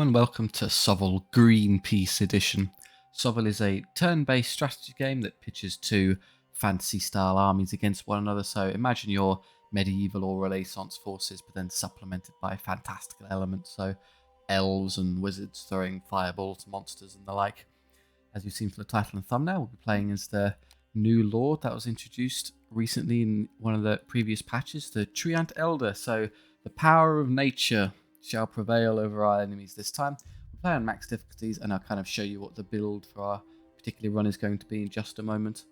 and welcome to SOVL Greenpeace Edition. SOVL is a turn-based strategy game that pitches two fantasy-style armies against one another, so imagine your medieval or Renaissance forces, but then supplemented by fantastical elements, so elves and wizards throwing fireballs, monsters and the like. As you've seen from the title and thumbnail, we'll be playing as the new lord that was introduced recently in one of the previous patches, the Treant Elder, so the power of nature shall prevail over our enemies this time. We'll play on max difficulties and I'll kind of show you what the build for our particular run is going to be in just a moment.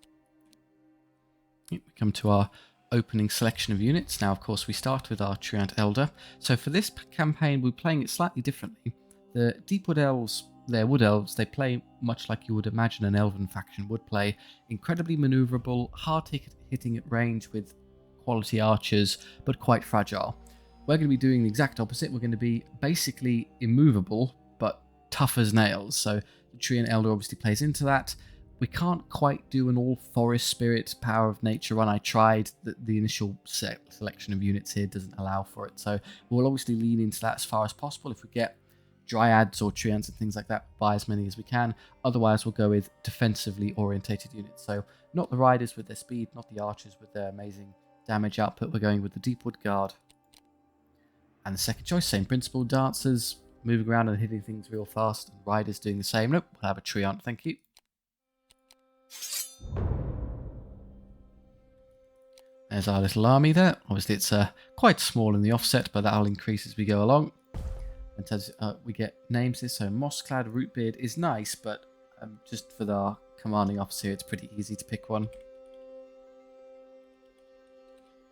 We come to our opening selection of units. Now, of course, we start with our Treant Elder. So for this campaign, we're playing it slightly differently. The Deepwood Elves, they're wood elves, they play much like you would imagine an elven faction would play. Incredibly maneuverable, hard hitting at range with quality archers, but quite fragile. We're going to be doing the exact opposite. We're going to be basically immovable, but tough as nails. So the Treant Elder obviously plays into that. We can't quite do an all forest spirit power of nature run. I tried. The initial selection of units here doesn't allow for it. So we'll obviously lean into that as far as possible. If we get dryads or treants and things like that, buy as many as we can. Otherwise, we'll go with defensively orientated units. So not the riders with their speed, not the archers with their amazing damage output. We're going with the Deepwood Guard. And the second choice, same principle, dancers moving around and hitting things real fast, and riders doing the same. Nope, we'll have a treant, thank you. There's our little army there. Obviously it's quite small in the offset, but that'll increase as we go along. And as we get names here, so Mossclad Rootbeard is nice, but just for our commanding officer, it's pretty easy to pick one.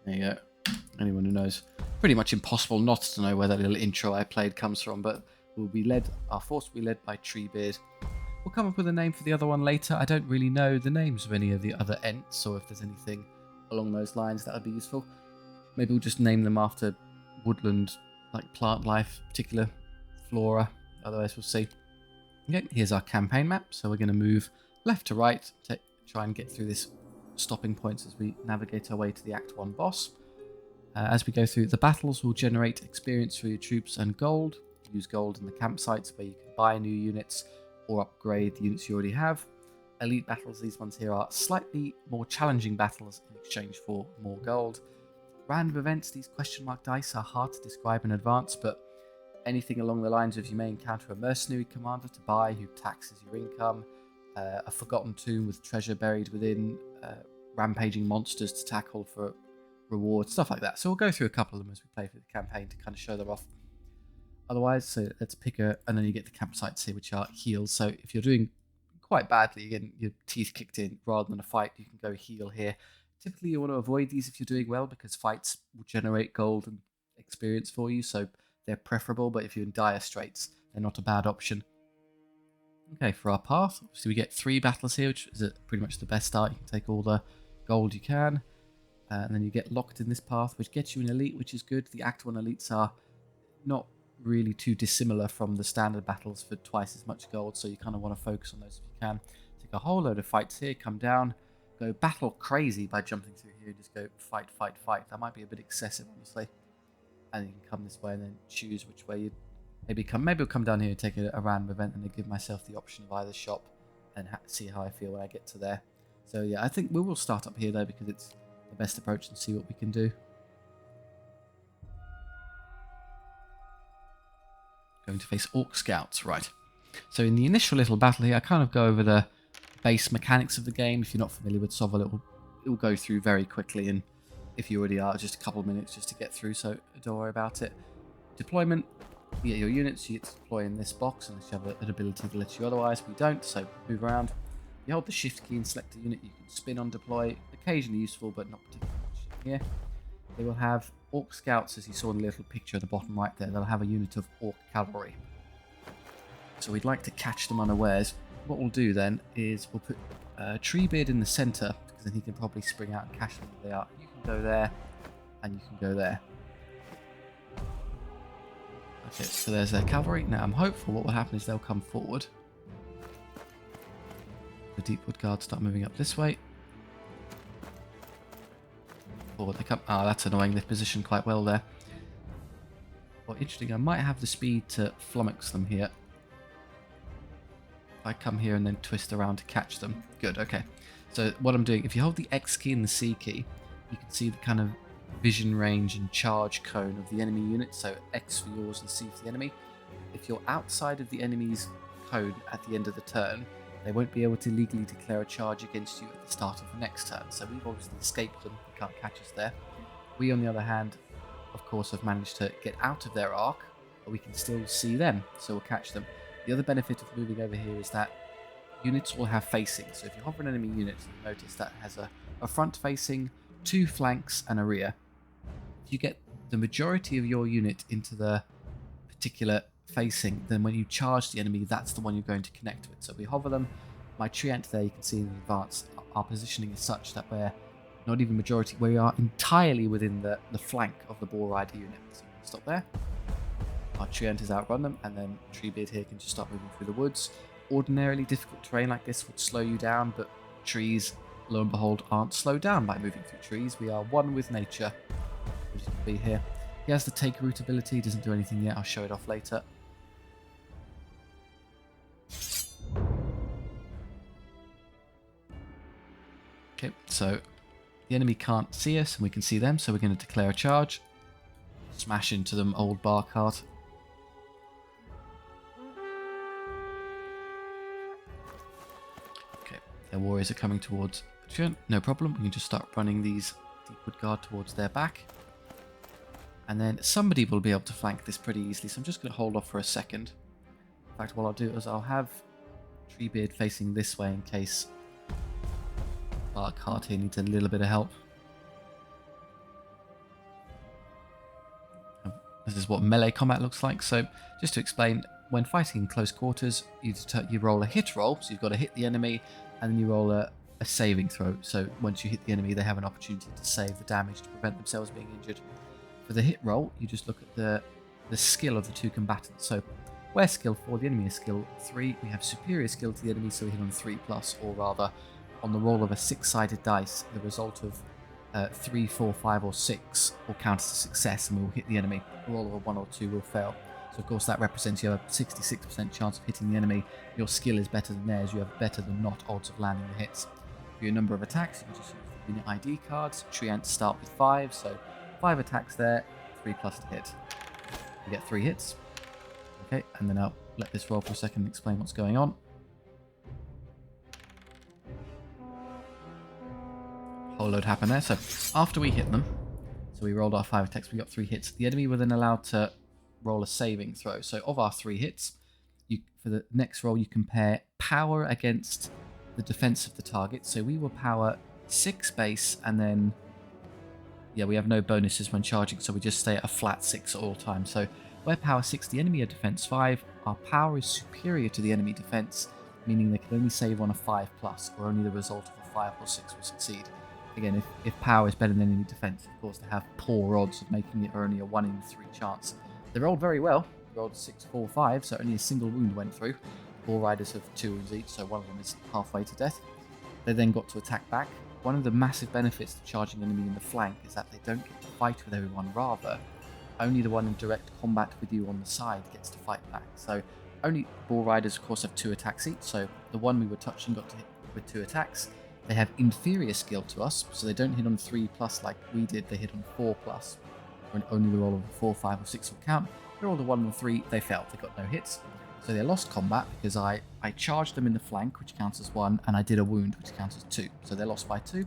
There you go. Anyone who knows. Pretty much impossible not to know where that little intro I played comes from, but our force will be led by Treebeard. We'll come up with a name for the other one later. I don't really know the names of any of the other Ents, or if there's anything along those lines that would be useful. Maybe we'll just name them after woodland, like plant life, particular flora. Otherwise, we'll see. Okay, here's our campaign map. So we're going to move left to right to try and get through this stopping points as we navigate our way to the Act 1 boss. As we go through the battles, we'll generate experience for your troops and gold. Use gold in the campsites where you can buy new units or upgrade the units you already have. Elite battles, these ones here, are slightly more challenging battles in exchange for more gold. Random events, these question mark dice are hard to describe in advance, but anything along the lines of you may encounter a mercenary commander to buy who taxes your income, a forgotten tomb with treasure buried within, rampaging monsters to tackle for rewards, stuff like that. So we'll go through a couple of them as we play through the campaign to kind of show them off. Otherwise, so let's pick and then you get the campsites here, which are heals. So if you're doing quite badly, again, your teeth kicked in, rather than a fight, you can go heal here. Typically, you want to avoid these if you're doing well, because fights will generate gold and experience for you, so they're preferable, but if you're in dire straits, they're not a bad option. Okay, for our path, obviously we get 3 battles here, which is pretty much the best start. You can take all the gold you can. And then you get locked in this path, which gets you an elite, which is good. The Act 1 elites are not really too dissimilar from the standard battles for twice as much gold, so you kind of want to focus on those if you can. Take a whole load of fights here, come down, go battle crazy by jumping through here, just go fight, fight, fight. That might be a bit excessive, honestly. And you can come this way and then choose which way you'd maybe come. Maybe I'll come down here and take a random event and then give myself the option of either shop and see how I feel when I get to there. So yeah, I think we will start up here though, because it's the best approach and see what we can do. Going to face Orc Scouts, right. So in the initial little battle here, I kind of go over the base mechanics of the game. If you're not familiar with SOVL, it will go through very quickly, and if you already are, just a couple of minutes just to get through, so don't worry about it. Deployment, you get your units, you get to deploy in this box, unless you have an ability to let you otherwise. We don't, so move around. You hold the shift key and select a unit, you can spin on deploy, occasionally useful but not particularly much here. They will have Orc Scouts, as you saw in the little picture at the bottom right there. They'll have a unit of Orc Cavalry. So we'd like to catch them unawares. What we'll do then is we'll put Treebeard in the centre, because then he can probably spring out and catch them where they are. You can go there, and you can go there. Okay, so there's their cavalry. Now I'm hopeful what will happen is they'll come forward. The Deepwood Guards start moving up this way. Forward they come. Ah, that's annoying. They've positioned quite well there. Well, interesting, I might have the speed to flummox them here. I come here and then twist around to catch them. Good, okay. So what I'm doing, if you hold the X key and the C key, you can see the kind of vision range and charge cone of the enemy unit. So X for yours and C for the enemy. If you're outside of the enemy's cone at the end of the turn, they won't be able to legally declare a charge against you at the start of the next turn. So we've obviously escaped them, they can't catch us there. We, on the other hand, of course, have managed to get out of their arc, but we can still see them, so we'll catch them. The other benefit of moving over here is that units will have facing. So if you hover an enemy unit, you'll notice that has a front facing, 2 flanks, and a rear. If you get the majority of your unit into the particular facing, then when you charge the enemy, that's the one you're going to connect with. So if we hover them, my Treant there, you can see in advance, our positioning is such that we're not even majority, we are entirely within the flank of the Boar Rider unit. So we'll stop there. Our Treant has outrun them, and then Treebeard here can just start moving through the woods. Ordinarily, difficult terrain like this would slow you down, but trees, lo and behold, aren't slowed down by moving through trees. We are one with nature. We're just going to be here. He has the take root ability, doesn't do anything yet, I'll show it off later. Okay, so the enemy can't see us and we can see them, so we're going to declare a charge. Smash into them, old bar cart. Okay, their warriors are coming towards Treant. No problem, we can just start running these Deepwood Guard towards their back. And then somebody will be able to flank this pretty easily, so I'm just going to hold off for a second. In fact, what I'll do is I'll have Treebeard facing this way in case our cart here needs a little bit of help. This is what melee combat looks like. So just to explain, when fighting in close quarters, you roll a hit roll, so you've got to hit the enemy, and then you roll a saving throw. So once you hit the enemy, they have an opportunity to save the damage to prevent themselves being injured. For the hit roll, you just look at the skill of the two combatants. So we're skill 4, the enemy is skill 3. We have superior skill to the enemy, so we hit on 3+, or rather, on the roll of a 6-sided dice, the result of 3, 4, 5, or 6 will count as a success and will hit the enemy. The roll of a 1 or 2 will fail. So of course that represents you have a 66% chance of hitting the enemy. Your skill is better than theirs. You have better than not odds of landing the hits. For your number of attacks, you can just use the unit ID cards. Treants start with 5, so 5 attacks there, 3+ to hit. You get 3 hits. Okay, and then I'll let this roll for a second and explain what's going on. Whole load happened there. So after we hit them, so we rolled our 5 attacks, we got 3 hits. The enemy were then allowed to roll a saving throw. So of our 3 hits, for the next roll you compare power against the defense of the target. So we were power 6 base, and then we have no bonuses when charging, so we just stay at a flat 6 at all times. So we're power 6, the enemy are defense 5. Our power is superior to the enemy defense, meaning they can only save on a 5+, or only the result of a 5 or 6 will succeed. Again, if power is better than enemy defense, of course they have poor odds of making it, or only a 1 in 3 chance. They rolled very well. They rolled 6, 4, 5, so only a single wound went through. All riders have 2 wounds each, so one of them is halfway to death. They then got to attack back. One of the massive benefits to charging an enemy in the flank is that they don't get to fight with everyone, rather only the one in direct combat with you on the side gets to fight back. So only Boar Riders, of course, have 2 attacks each, so the one we were touching got to hit with 2 attacks. They have inferior skill to us, so they don't hit on 3+ like we did, they hit on 4+, when only the roll of a 4, 5, or 6 will count. They rolled a 1 and 3, they failed, they got no hits. So they lost combat because I charged them in the flank, which counts as 1, and I did a wound, which counts as 2. So they lost by 2.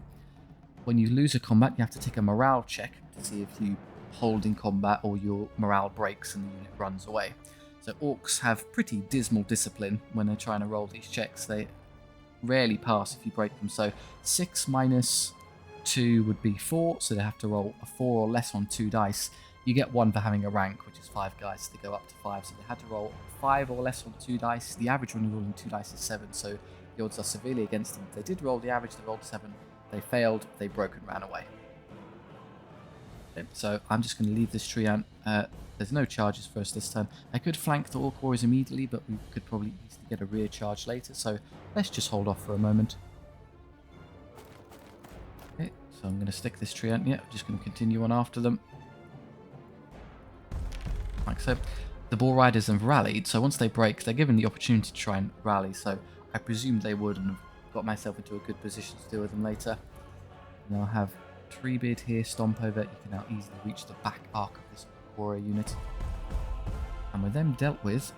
When you lose a combat, you have to take a morale check to see if you hold in combat or your morale breaks and the unit runs away. So orcs have pretty dismal discipline when they're trying to roll these checks. They rarely pass if you break them. So 6 minus 2 would be 4, so they have to roll a 4 or less on 2 dice. You get 1 for having a rank, which is 5 guys, so they go up to 5. So they had to roll 5 or less on 2 dice. The average when you're rolling 2 dice is 7, so the odds are severely against them. If they did roll the average, they rolled 7. They failed, they broke and ran away. Okay, so I'm just going to leave this Treant. There's no charges for us this turn. I could flank the Orc Warriors immediately, but we could probably easily get a rear charge later, so let's just hold off for a moment. Okay, so I'm going to stick this Treant. Yeah, I'm just going to continue on after them. like so. The Bull Riders have rallied, so once they break, they're given the opportunity to try and rally, so I presume they would, and have got myself into a good position to deal with them later. And I'll have Treebeard here, stomp over. You can now easily reach the back arc of this warrior unit. And with them dealt with,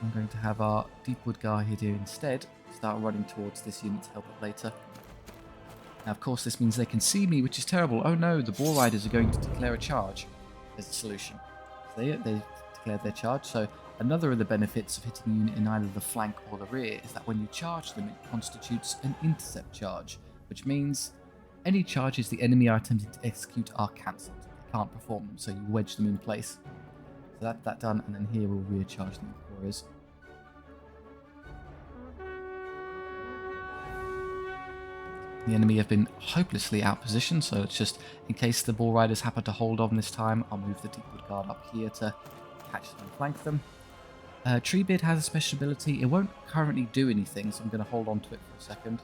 I'm going to have our Deepwood Guardians here instead start running towards this unit to help it later. Now, of course, this means they can see me, which is terrible. Oh no, the Bull Riders are going to declare a charge as a solution. So they declared their charge, so another of the benefits of hitting a unit in either the flank or the rear is that when you charge them, it constitutes an intercept charge, which means any charges the enemy are attempting to execute are cancelled. They can't perform them, so you wedge them in place. So that's that done, and then here we'll recharge the warriors. The enemy have been hopelessly outpositioned, so it's just in case the Bull Riders happen to hold on this time, I'll move the Deepwood Guard up here to catch them and flank them. Treebeard has a special ability. It won't currently do anything, so I'm going to hold on to it for a second.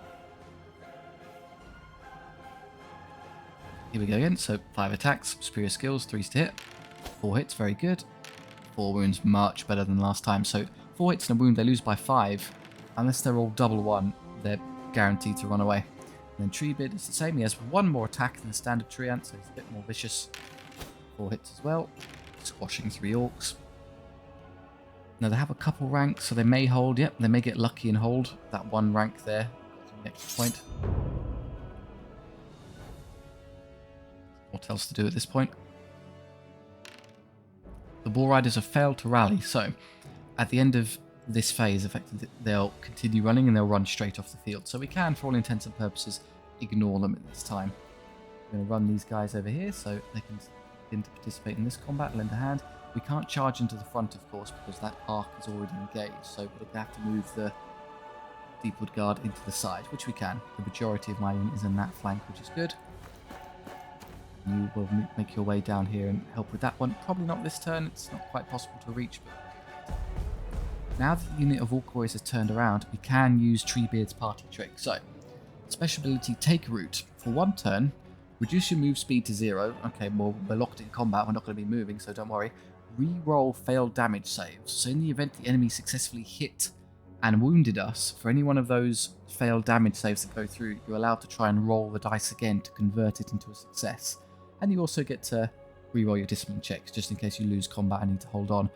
Here we go again. So 5 attacks, superior skills, 3s to hit, 4 hits, very good. 4 wounds, much better than last time. So 4 hits and a wound, they lose by 5. Unless they're all double 1, they're guaranteed to run away. And then Treebeard is the same. He has 1 more attack than the standard Treant, so he's a bit more vicious. 4 hits as well, squashing 3 orcs. Now they have a couple ranks, so they may hold. Yep, they may get lucky and hold that 1 rank there. The extra point. What else to do at this point? The Bull Riders have failed to rally, so at the end of this phase, effectively, they'll continue running and they'll run straight off the field. So we can, for all intents and purposes, ignore them at this time. I'm going to run these guys over here so they can begin to participate in this combat, lend a hand. We can't charge into the front, of course, because that arc is already engaged, so we're going to have to move the Deepwood Guard into the side, which we can. The majority of my unit is in that flank, which is good. You will make your way down here and help with that one. Probably not this turn, it's not quite possible to reach, but now that the unit of Orc Warriors has turned around, we can use Treebeard's party trick. So, special ability, Take Root. For 1 turn, reduce your move speed to 0. Okay, well, we're locked in combat, we're not going to be moving, so don't worry. Reroll failed damage saves. So in the event the enemy successfully hit and wounded us, for any one of those failed damage saves that go through, you're allowed to try and roll the dice again to convert it into a success. And you also get to reroll your discipline checks, just in case you lose combat and need to hold on.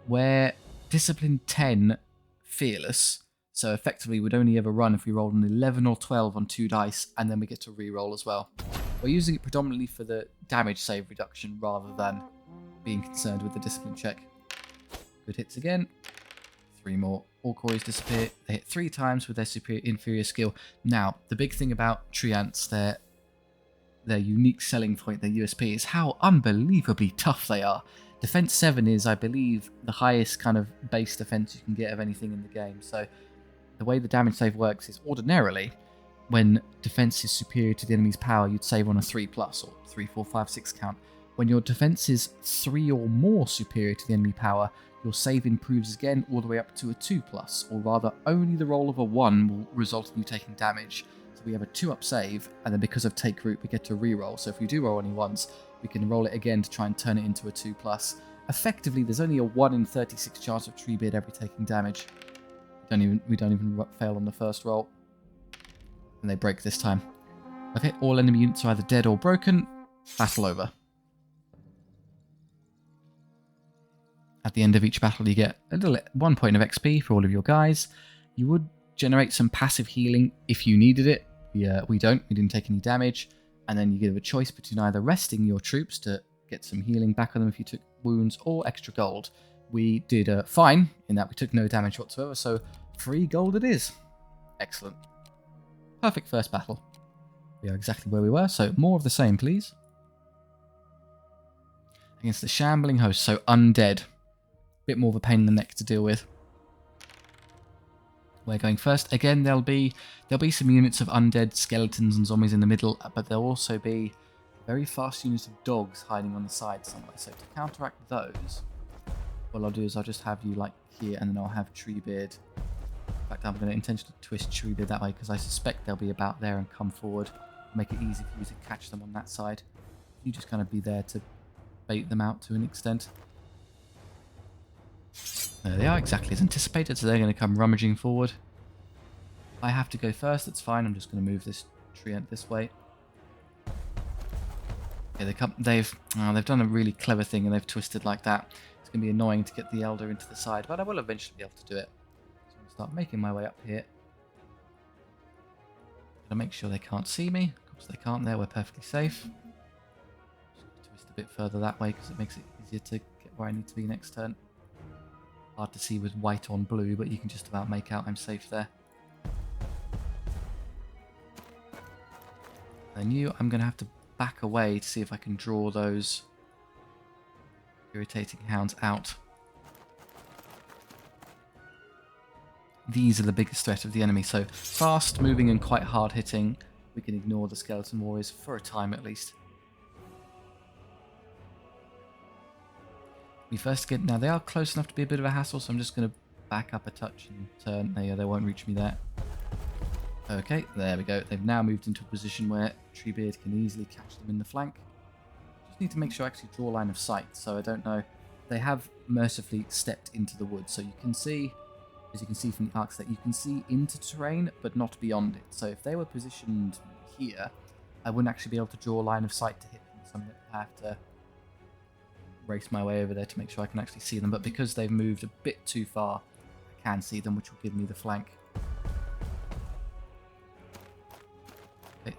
Where Discipline 10, Fearless, so effectively we'd only ever run if we rolled an 11 or 12 on 2 dice, and then we get to reroll as well. We're using it predominantly for the damage save reduction rather than being concerned with the discipline check. Good hits again. 3 more. Orc Warriors disappear. They hit 3 times with their inferior skill. Now, the big thing about Treants, their unique selling point, their USP, is how unbelievably tough they are. Defense 7 is, I believe, the highest kind of base defense you can get of anything in the game. So the way the damage save works is ordinarily, when defense is superior to the enemy's power, you'd save on a 3+ or 3, 4, 5, 6 count. When your defense is 3 or more superior to the enemy power, your save improves again all the way up to a 2+, or rather only the roll of a 1 will result in you taking damage. So we have a 2-up save, and then because of Take Root, we get to reroll. So if we do roll any 1s, we can roll it again to try and turn it into a 2+. Effectively, there's only a 1 in 36 chance of Treebeard ever taking damage. We don't even fail on the first roll. And they break this time. Okay, all enemy units are either dead or broken. Battle over. At the end of each battle, you get a little 1 point of XP for all of your guys. You would generate some passive healing if you needed it. We don't. We didn't take any damage. And then you give a choice between either resting your troops to get some healing back on them if you took wounds, or extra gold. We did fine in that we took no damage whatsoever, so 3 gold it is. Excellent. Perfect first battle. We are exactly where we were, so more of the same, please. Against the shambling host, so undead. Bit more of a pain in the neck to deal with. We're going first. Again, there'll be some units of undead skeletons and zombies in the middle, but there'll also be very fast units of dogs hiding on the side somewhere. So to counteract those, what I'll do is I'll just have you like here, and then I'll have Treebeard. In fact, I'm going to intentionally twist Treebeard that way because I suspect they'll be about there and come forward. Make it easy for you to catch them on that side. You just kind of be there to bait them out to an extent. There they are, exactly as anticipated, so they're going to come rummaging forward. I have to go first, that's fine. I'm just going to move this treant this way. Yeah, they've done a really clever thing, and they've twisted like that. It's going to be annoying to get the Elder into the side, but I will eventually be able to do it. So I'm going to start making my way up here. Going to make sure they can't see me. Of course they can't there, we're perfectly safe. Just twist a bit further that way because it makes it easier to get where I need to be next turn. Hard to see with white on blue, but you can just about make out I'm safe there. I knew I'm going to have to back away to see if I can draw those irritating hounds out. These are the biggest threat of the enemy, so fast moving and quite hard hitting. We can ignore the skeleton warriors for a time at least. We first get, now they are close enough to be a bit of a hassle, so I'm just going to back up a touch and turn. There, they won't reach me there. Okay, there we go. They've now moved into a position where Treebeard can easily catch them in the flank. Just need to make sure I actually draw line of sight, so I don't know. They have mercifully stepped into the wood, so you can see, as you can see from the arcs, that you can see into terrain, but not beyond it. So if they were positioned here, I wouldn't actually be able to draw line of sight to hit them, so I'm going to have to race my way over there to make sure I can actually see them. But because they've moved a bit too far, I can see them, which will give me the flank.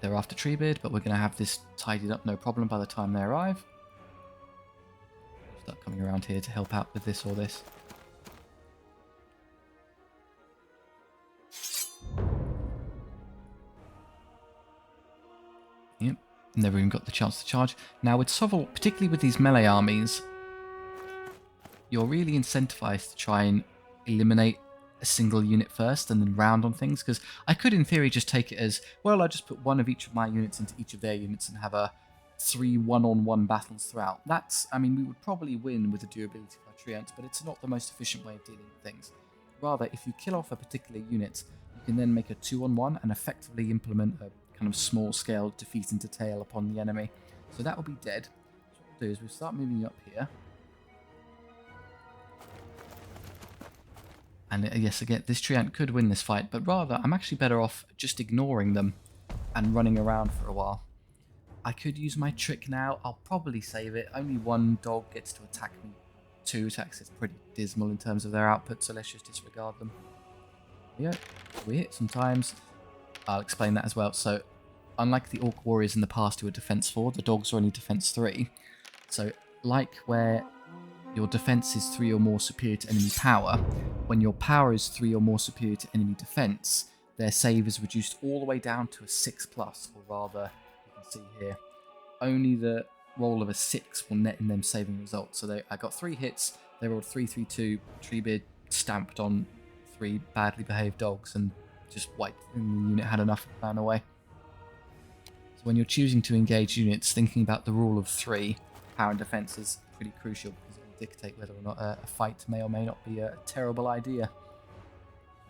They're after Treebeard, but we're going to have this tidied up no problem by the time they arrive. Start coming around here to help out with this or this. Yep, never even got the chance to charge. Now with SOVL, particularly with these melee armies, you're really incentivized to try and eliminate a single unit first and then round on things, because I could in theory just take it as, well, I just put one of each of my units into each of their units and have a 3 one-on-one battles throughout. That's, I mean, we would probably win with the durability of our treants, but it's not the most efficient way of dealing with things. Rather, if you kill off a particular unit, you can then make a 2-on-1 and effectively implement a kind of small-scale defeat into tail upon the enemy. So that will be dead. So what we'll do is we'll start moving up here. And yes, again, this treant could win this fight, but rather, I'm actually better off just ignoring them and running around for a while. I could use my trick now. I'll probably save it. Only one dog gets to attack me. 2 attacks is pretty dismal in terms of their output, so let's just disregard them. Yeah, we hit sometimes. I'll explain that as well. So, unlike the Orc Warriors in the past who were defense 4, the dogs are only defense 3. So, like where your defense is 3 or more superior to enemy power, when your power is 3 or more superior to enemy defense, their save is reduced all the way down to a 6+, or rather, you can see here, only the roll of a 6 will net in them saving results. So I got 3 hits, they rolled 3-3-2, Treebeard stamped on 3 badly behaved dogs and just wiped, and the unit had enough and ran away. So when you're choosing to engage units, thinking about the rule of 3, power and defense is pretty crucial, because it will dictate whether or not a fight may or may not be a terrible idea.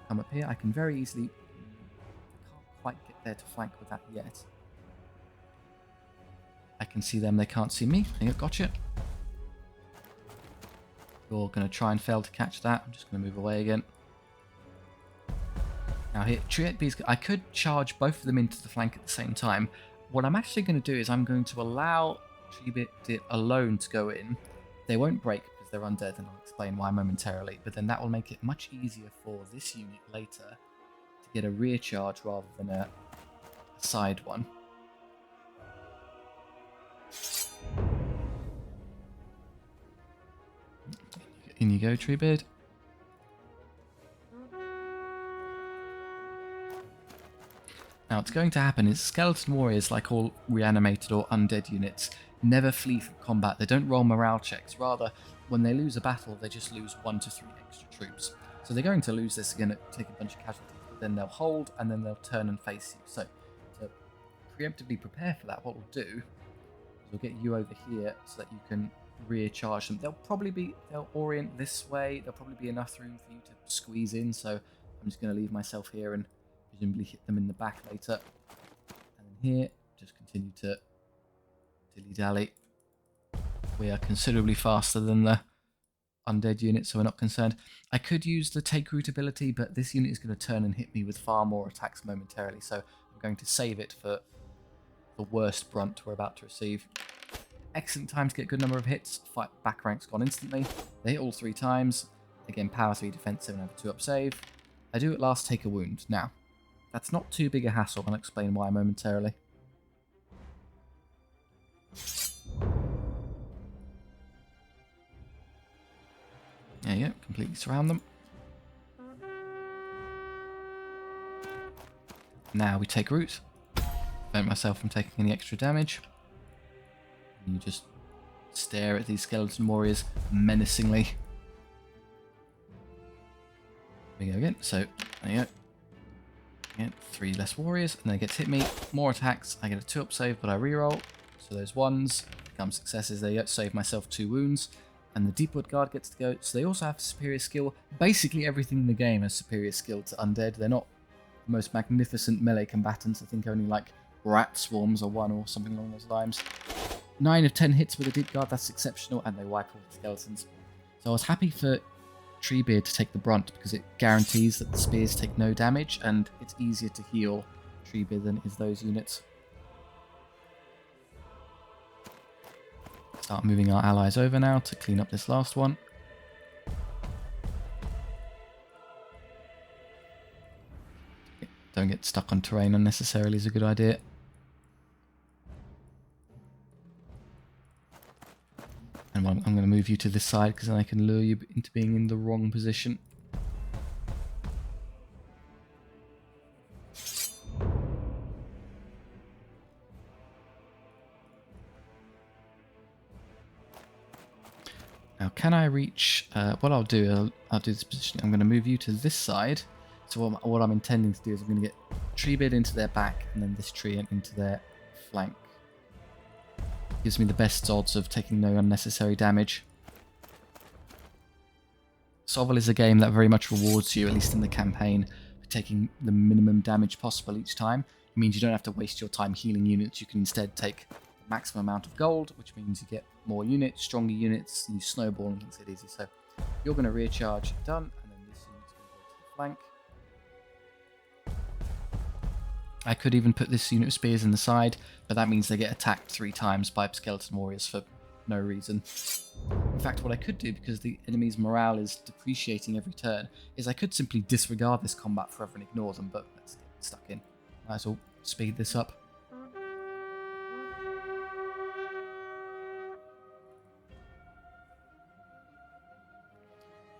Come up here, I can very easily, can't quite get there to flank with that yet. I can see them, they can't see me. I gotcha. You're going to try and fail to catch that. I'm just going to move away again. Now here, Treant Bees, I could charge both of them into the flank at the same time. What I'm actually going to do is I'm going to allow Treebeard alone to go in. They won't break because they're undead, and I'll explain why momentarily, but then that will make it much easier for this unit later to get a rear charge rather than a side one. In you go, Treebeard. Now what's going to happen is skeleton warriors, like all reanimated or undead units, never flee from combat. They don't roll morale checks. Rather, when they lose a battle, they just lose 1 to 3 extra troops. So they're going to lose this again, take a bunch of casualties, but then they'll hold and then they'll turn and face you. So to preemptively prepare for that, what we'll do is we'll get you over here so that you can rear charge them. They'll orient this way. There'll probably be enough room for you to squeeze in. So I'm just going to leave myself here and presumably hit them in the back later. And then here, just continue to dilly-dally. We are considerably faster than the undead unit, so we're not concerned. I could use the take root ability, but this unit is going to turn and hit me with far more attacks momentarily, so I'm going to save it for the worst brunt we're about to receive. Excellent time to get a good number of hits. Fight back ranks gone instantly. They hit all 3 times. Again, power 3 defensive and have a 2-up save. I do at last take a wound. Now, that's not too big a hassle. I'll explain why momentarily. There you go, completely surround them. Now we take root. Prevent myself from taking any extra damage. And you just stare at these skeleton warriors menacingly. There we go again. So, there you go. Again, 3 less warriors, and then it gets hit me. More attacks. I get a 2-up save, but I reroll. So those 1s become successes. There you go. Save myself 2 wounds. And the Deepwood Guard gets to go. So they also have superior skill. Basically everything in the game has superior skill to undead. They're not the most magnificent melee combatants. I think only like rat swarms are 1 or something along those lines. 9 of 10 hits with a Deep Guard, that's exceptional, and they wipe all the skeletons. So I was happy for Treebeard to take the brunt because it guarantees that the spears take no damage, and it's easier to heal Treebeard than it is those units. Start moving our allies over now to clean up this last one. Don't get stuck on terrain unnecessarily is a good idea. And I'm going to move you to this side because then I can lure you into being in the wrong position. Now, can I reach... what I'll do this position. I'm going to move you to this side. So what I'm intending to do is I'm going to get Treebeard into their back and then this Treant into their flank. Gives me the best odds of taking no unnecessary damage. SOVL is a game that very much rewards you, at least in the campaign, for taking the minimum damage possible each time. It means you don't have to waste your time healing units. You can instead take the maximum amount of gold, which means you get more units, stronger units, and you snowball and things get easy. So you're going to rear charge, done, and then this unit's going to go to the flank. I could even put this unit of spears in the side, but that means they get attacked 3 times by skeleton warriors for no reason. In fact, what I could do, because the enemy's morale is depreciating every turn, is I could simply disregard this combat forever and ignore them, but let's get stuck in. Might as well speed this up.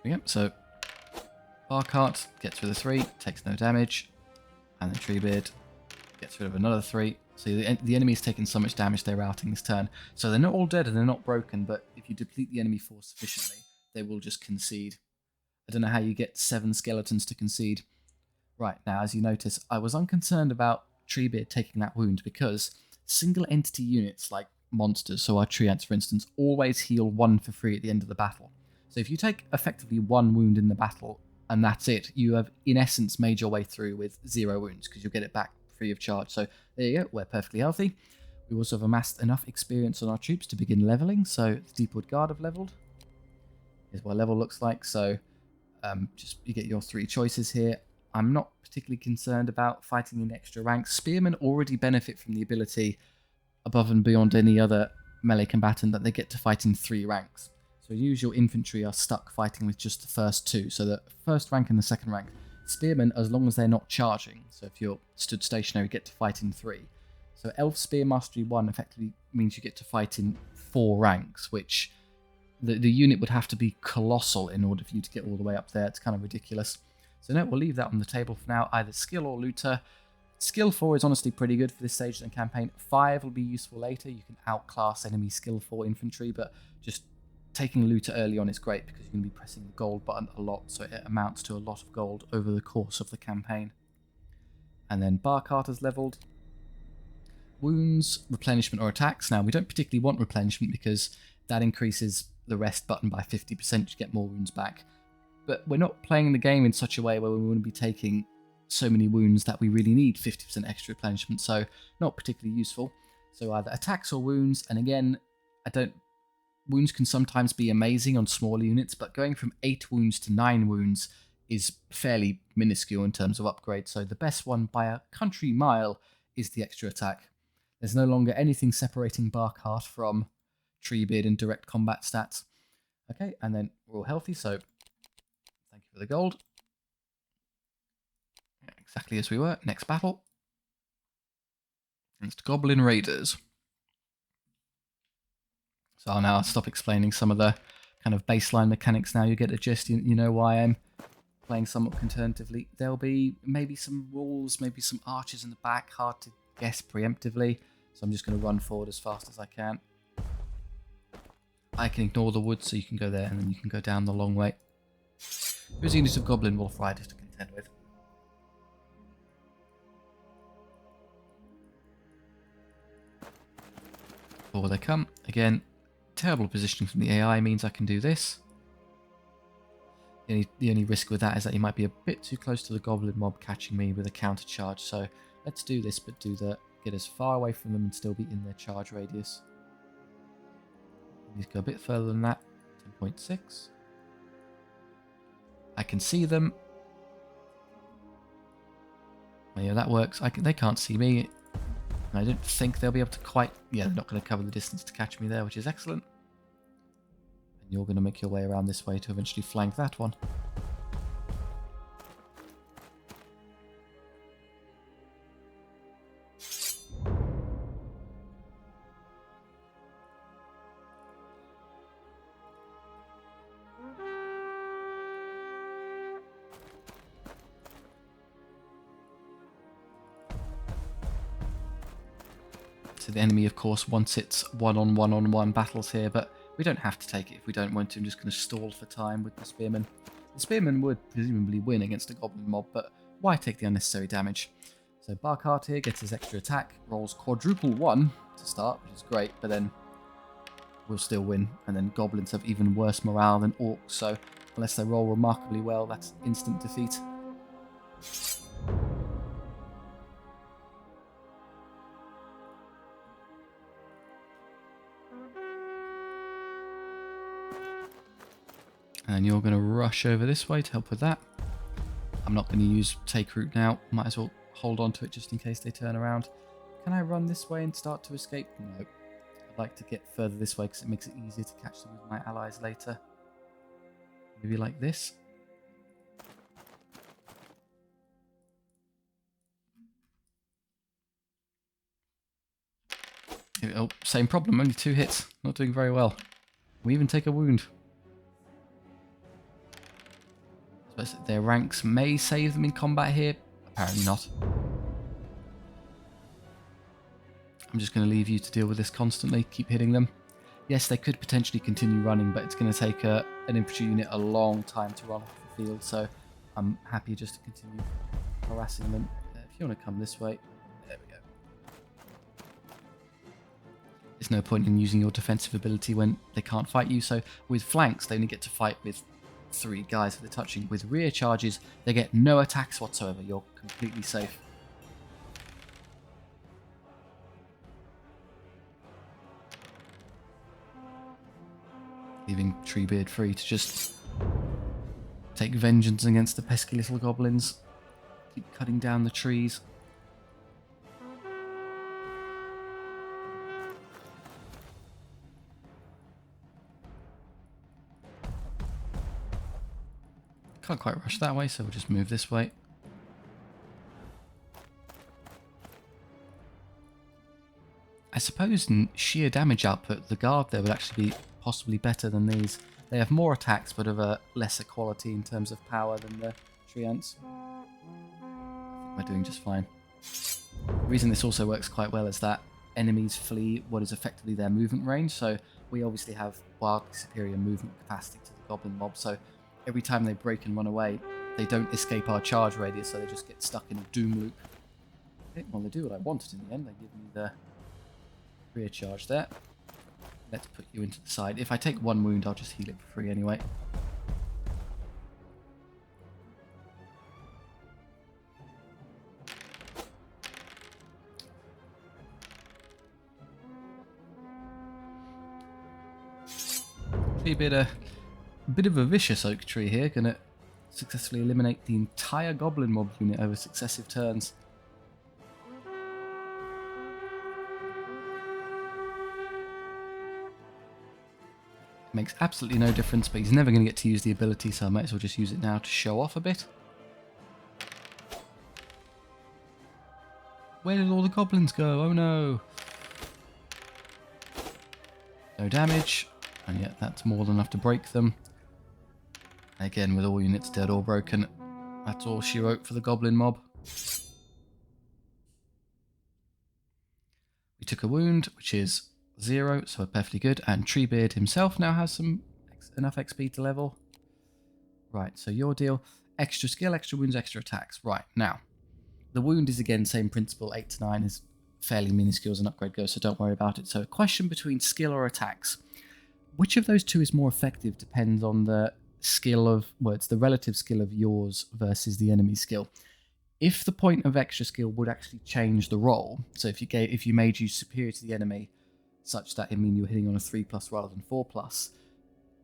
Yep, so Barcart gets rid of 3, takes no damage, and then Treebeard gets rid of another 3. So the enemy's taken so much damage they're routing this turn. So they're not all dead and they're not broken, but if you deplete the enemy force sufficiently, they will just concede. I don't know how you get 7 skeletons to concede. Right, now as you notice, I was unconcerned about Treebeard taking that wound because single entity units like monsters, so our Treants for instance, always heal 1 for free at the end of the battle. So if you take effectively 1 wound in the battle and that's it, you have in essence made your way through with 0 wounds because you'll get it back free of charge. So there you go, we're perfectly healthy. We also have amassed enough experience on our troops to begin leveling. So the Deepwood Guard have leveled. Here's what level looks like. So just you get your 3 choices here. I'm not particularly concerned about fighting in extra ranks. Spearmen already benefit from the ability above and beyond any other melee combatant that they get to fight in 3 ranks. So usual infantry are stuck fighting with just the first 2. So the first rank and the second rank. Spearmen, as long as they're not charging, so if you're stood stationary, get to fight in 3. So Elf Spear Mastery 1 effectively means you get to fight in 4 ranks, which the unit would have to be colossal in order for you to get all the way up there. It's kind of ridiculous. So no, we'll leave that on the table for now, either skill or looter. Skill 4 is honestly pretty good for this stage of the campaign. 5 will be useful later. You can outclass enemy skill 4 infantry, but just taking looter early on is great because you're going to be pressing the gold button a lot, so it amounts to a lot of gold over the course of the campaign. And then Barcart is leveled. Wounds, replenishment or attacks. Now we don't particularly want replenishment because that increases the rest button by 50% to get more wounds back. But we're not playing the game in such a way where we want to be taking so many wounds that we really need 50% extra replenishment, so not particularly useful. So either attacks or wounds, and again, I don't wounds can sometimes be amazing on smaller units, but going from 8 wounds to 9 wounds is fairly minuscule in terms of upgrade. So the best one by a country mile is the extra attack. There's no longer anything separating Barkheart from Treebeard in direct combat stats. Okay, and then we're all healthy, so thank you for the gold. Exactly as we were. Next battle. Against Goblin Raiders. So I'll now stop explaining some of the kind of baseline mechanics now. You get the gist, you know why I'm playing somewhat conservatively. There'll be maybe some walls, maybe some archers in the back, hard to guess preemptively. So I'm just going to run forward as fast as I can. I can ignore the wood, so you can go there, and then you can go down the long way. There's a unit of Goblin Wolf Riders to contend with. Before they come, again, terrible positioning from the AI means I can do this. The only risk with that is that you might be a bit too close to the Goblin mob catching me with a counter charge. So let's do this, but get as far away from them and still be in their charge radius. Let's go a bit further than that. 10.6. I can see them. Oh, yeah, that works. They can't see me. And I don't think they'll be able to quite... Yeah, they're not going to cover the distance to catch me there, which is excellent. And you're going to make your way around this way to eventually flank that one. So the enemy, of course, wants its one-on-one-on-one battles here, but we don't have to take it if we don't want to. I'm just going to stall for time with the Spearman. The Spearman would presumably win against a Goblin mob, but why take the unnecessary damage? So Barkheart here gets his extra attack, rolls quadruple 1 to start, which is great, but then we'll still win. And then Goblins have even worse morale than Orcs, so unless they roll remarkably well, that's instant defeat. And you're going to rush over this way to help with that. I'm not going to use take route now. Might as well hold on to it just in case they turn around. Can I run this way and start to escape? No. I'd like to get further this way because it makes it easier to catch them with my allies later. Maybe like this. Oh, same problem. Only 2 hits. Not doing very well. We even take a wound. Their ranks may save them in combat here. Apparently not. I'm just going to leave you to deal with this constantly. Keep hitting them. Yes, they could potentially continue running, but it's going to take an infantry unit a long time to run off the field. So I'm happy just to continue harassing them. If you want to come this way. There we go. There's no point in using your defensive ability when they can't fight you. So with flanks, they only get to fight with 3 guys that they're touching. With rear charges, they get no attacks whatsoever. You're completely safe. Leaving Treebeard free to just take vengeance against the pesky little goblins. Keep cutting down the trees. Can't quite rush that way, so we'll just move this way. I suppose in sheer damage output, the guard there would actually be possibly better than these. They have more attacks, but of a lesser quality in terms of power than the Treants. I think we're doing just fine. The reason this also works quite well is that enemies flee what is effectively their movement range, so we obviously have wildly superior movement capacity to the Goblin mob, so every time they break and run away, they don't escape our charge radius, so they just get stuck in a doom loop. Okay, well, they do what I wanted in the end. They give me the rear charge there. Let's put you into the side. If I take 1 wound, I'll just heal it for free anyway. Treebeard a bit of a vicious oak tree here, gonna successfully eliminate the entire goblin mob unit over successive turns. Makes absolutely no difference, but he's never going to get to use the ability, so I might as well just use it now to show off a bit. Where did all the goblins go? Oh no! No damage, and yet that's more than enough to break them. Again, with all units dead or broken, that's all she wrote for the goblin mob. We took a wound, which is 0, so perfectly good, and Treebeard himself now has enough XP to level. Right, so your deal, extra skill, extra wounds, extra attacks. Right, now, the wound is again same principle, 8 to 9 is fairly minuscule as an upgrade goes, so don't worry about it. So a question between skill or attacks. Which of those two is more effective depends on the skill of, well, it's the relative skill of yours versus the enemy skill. If the point of extra skill would actually change the roll, so if you made you superior to the enemy, such that it means you're hitting on a 3+ rather than 4+,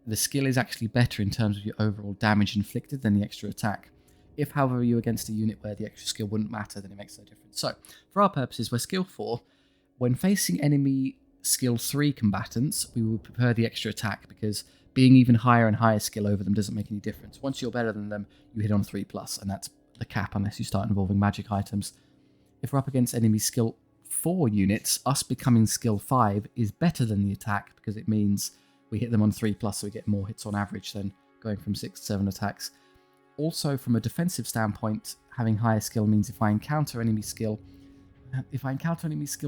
the skill is actually better in terms of your overall damage inflicted than the extra attack. If, however, you're against a unit where the extra skill wouldn't matter, then it makes no difference. So, for our purposes, we're skill 4. When facing enemy skill 3 combatants, we will prefer the extra attack, because being even higher and higher skill over them doesn't make any difference. Once you're better than them, you hit on 3+, and that's the cap unless you start involving magic items. If we're up against enemy skill 4 units, us becoming skill 5 is better than the attack, because it means we hit them on 3+, so we get more hits on average than going from 6 to 7 attacks. Also, from a defensive standpoint, having higher skill means if I encounter enemy skill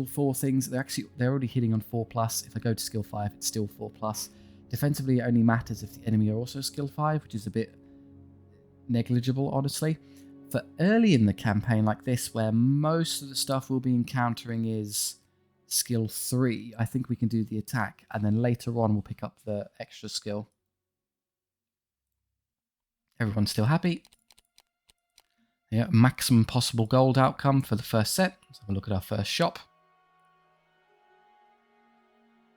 4 things, they're already hitting on 4+. If I go to skill 5, it's still 4+. Defensively, it only matters if the enemy are also skill 5, which is a bit negligible, honestly. For early in the campaign like this, where most of the stuff we'll be encountering is skill 3, I think we can do the attack, and then later on we'll pick up the extra skill. Everyone's still happy. Yeah, maximum possible gold outcome for the first set. Let's have a look at our first shop.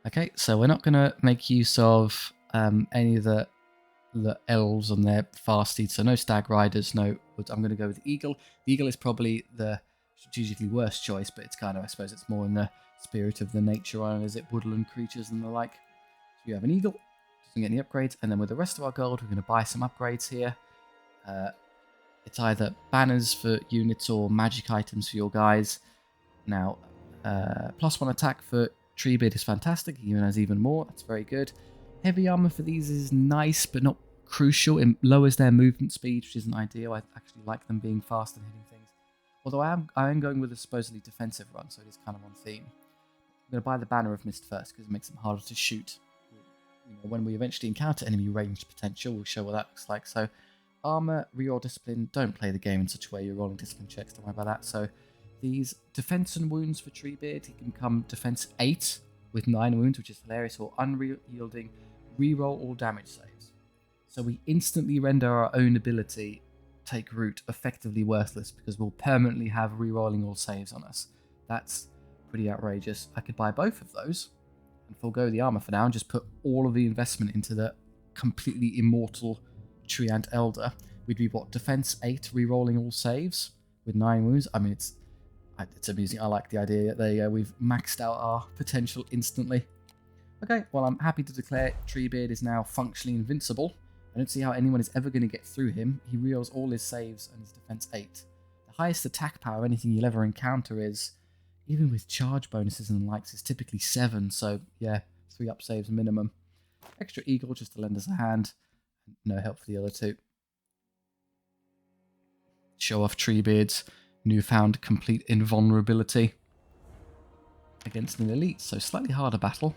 Okay, so we're not going to make use of any of the elves on their fast steeds, so no stag riders, no. I'm going to go with the eagle. The eagle is probably the strategically worst choice, but it's kind of, I suppose it's more in the spirit of the nature island, is it, woodland creatures and the like. So we have an eagle, doesn't get any upgrades, and then with the rest of our gold, we're going to buy some upgrades here. It's either banners for units or magic items for your guys. Now, +1 attack for Treebeard is fantastic, he even has even more, that's very good. Heavy armor for these is nice, but not crucial. It lowers their movement speed, which isn't ideal. I actually like them being fast and hitting things. Although I am going with a supposedly defensive run, so it is kind of on theme. I'm going to buy the Banner of Mist first, because it makes them harder to shoot. You know, when we eventually encounter enemy ranged potential, we'll show what that looks like. So, armor, reroll discipline. Don't play the game in such a way you're rolling discipline checks, don't worry about that. So, these defense and wounds for Treebeard, he can become defense 8 with 9 wounds, which is hilarious, or unyielding, reroll all damage saves. So we instantly render our own ability, Take Root, effectively worthless, because we'll permanently have rerolling all saves on us. That's pretty outrageous. I could buy both of those and forego the armor for now and just put all of the investment into the completely immortal Treant Elder. We'd be, what, defense 8, rerolling all saves with 9 wounds? I mean, it's amusing. I like the idea that there you go, we've maxed out our potential instantly. Okay, well, I'm happy to declare Treebeard is now functionally invincible. I don't see how anyone is ever going to get through him. He rerolls all his saves and his defense 8. The highest attack power anything you'll ever encounter is, even with charge bonuses and the likes, is typically 7. So, yeah, 3 up saves minimum. Extra eagle just to lend us a hand. No help for the other 2. Show off Treebeard's newfound complete invulnerability against an elite. So, slightly harder battle.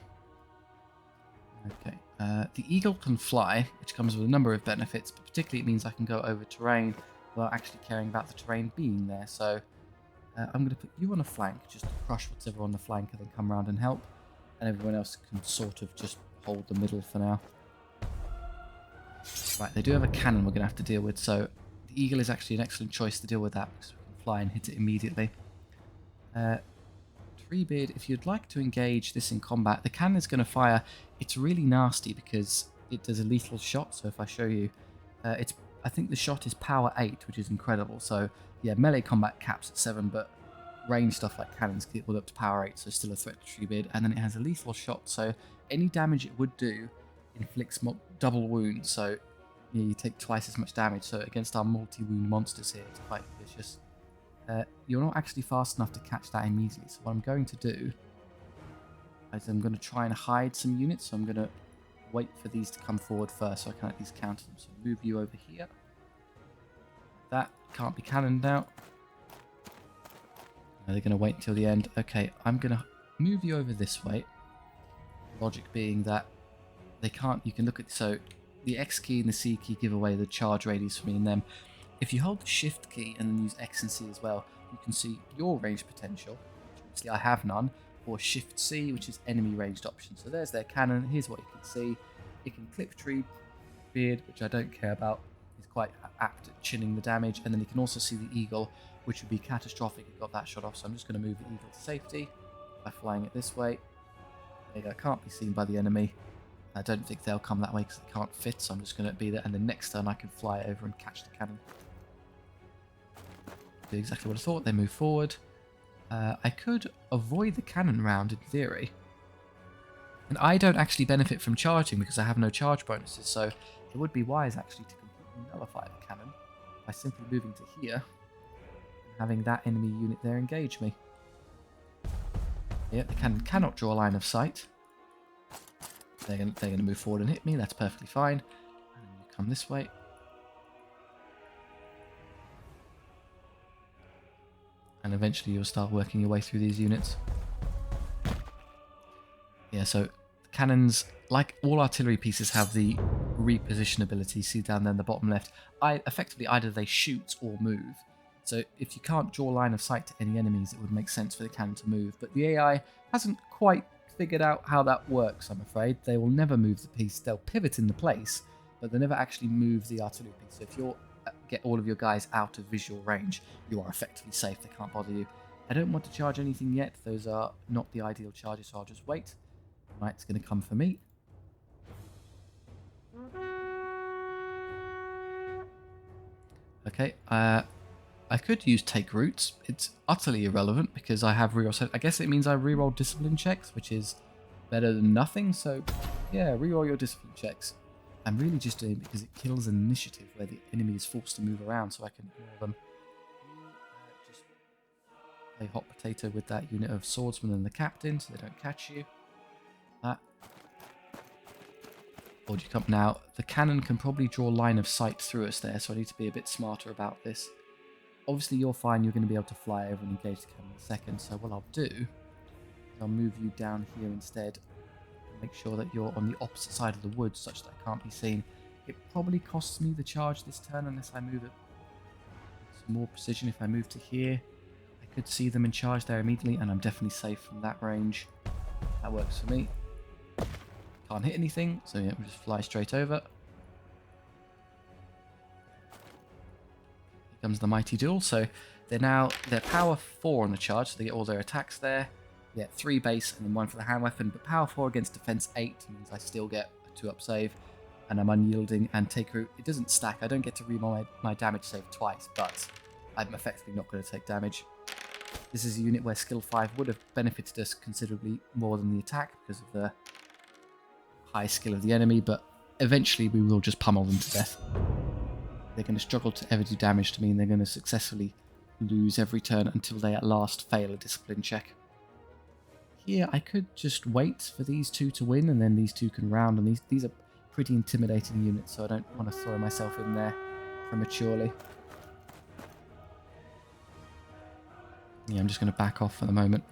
Okay, the eagle can fly, which comes with a number of benefits, but particularly it means I can go over terrain without actually caring about the terrain being there. So I'm going to put you on a flank, just to crush whatever on the flank and then come around and help. And everyone else can sort of just hold the middle for now. Right, they do have a cannon we're going to have to deal with, so the eagle is actually an excellent choice to deal with that, because we can fly and hit it immediately. Treebeard, if you'd like to engage this in combat, the cannon is going to fire. It's really nasty because it does a lethal shot. So if I show you, I think the shot is power 8, which is incredible. So yeah, melee combat caps at 7, but range stuff like cannons get all up to power 8, so still a threat to Treebeard. And then it has a lethal shot, so any damage it would do inflicts double wounds. So yeah, you take twice as much damage. So against our multi-wound monsters here, it's quite vicious. You're not actually fast enough to catch that immediately. So what I'm going to do is I'm going to try and hide some units. So I'm going to wait for these to come forward first so I can at least counter them. So move you over here. That can't be cannoned out. No, they're going to wait until the end. Okay, I'm going to move you over this way. Logic being that they can't, you can look at, so the X key and the C key give away the charge radius for me and them. If you hold the Shift key and then use X and C as well, you can see your range potential, which obviously I have none, or Shift C, which is enemy ranged option. So there's their cannon. Here's what you can see. It can clip Treebeard, which I don't care about. It's quite apt at chinning the damage. And then you can also see the eagle, which would be catastrophic if it got that shot off. So I'm just going to move the eagle to safety by flying it this way. There you go. Can't be seen by the enemy. I don't think they'll come that way because they can't fit. So I'm just going to be there. And then next turn I can fly over and catch the cannon. Do exactly what I thought. They move forward. I could avoid the cannon round in theory. And I don't actually benefit from charging because I have no charge bonuses. So it would be wise actually to completely nullify the cannon by simply moving to here. Having that enemy unit there engage me. Yeah, the cannon cannot draw a line of sight. They're going to move forward and hit me. That's perfectly fine. And you come this way. And eventually you'll start working your way through these units. Yeah, so cannons, like all artillery pieces, have the reposition ability. See down there in the bottom left. Effectively, either they shoot or move. So if you can't draw line of sight to any enemies, it would make sense for the cannon to move. But the AI hasn't quite figured out how that works, I'm afraid. They will never move the piece. They'll pivot in the place, but they never actually move the artillery piece. So if you get all of your guys out of visual range, you are effectively safe. They can't bother you. I don't want to charge anything yet. Those are not the ideal charges, so I'll just wait. Right, it's going to come for me. Okay, I could use take roots. It's utterly irrelevant because I have reroll. So I guess it means I reroll discipline checks, which is better than nothing. So yeah, reroll your discipline checks. I'm really just doing it because it kills an initiative where the enemy is forced to move around, so I can ignore them. Just play hot potato with that unit of swordsmen and the captain, so they don't catch you. That. Or do you come now? The cannon can probably draw line of sight through us there, so I need to be a bit smarter about this. Obviously, you're fine. You're going to be able to fly over and engage the cannon in a second. So what I'll do is I'll move you down here instead. Make sure that you're on the opposite side of the woods such that I can't be seen. It probably costs me the charge this turn unless I move it with some more precision. If I move to here, I could see them in charge there immediately, and I'm definitely safe from that range. That works for me. Can't hit anything, so yeah, we'll just fly straight over. Here comes the mighty duel. So they're power 4 on the charge, so they get all their attacks there. Yeah, 3 base and then 1 for the hand weapon, but power 4 against defense 8 means I still get a 2-up save, and I'm unyielding and take root. It doesn't stack. I don't get to reroll my damage save twice, but I'm effectively not going to take damage. This is a unit where skill 5 would have benefited us considerably more than the attack because of the high skill of the enemy, but eventually we will just pummel them to death. They're going to struggle to ever do damage to me, and they're going to successfully lose every turn until they at last fail a discipline check. Here, I could just wait for these two to win, and then these two can round, and these are pretty intimidating units, so I don't want to throw myself in there prematurely. Yeah, I'm just going to back off for the moment.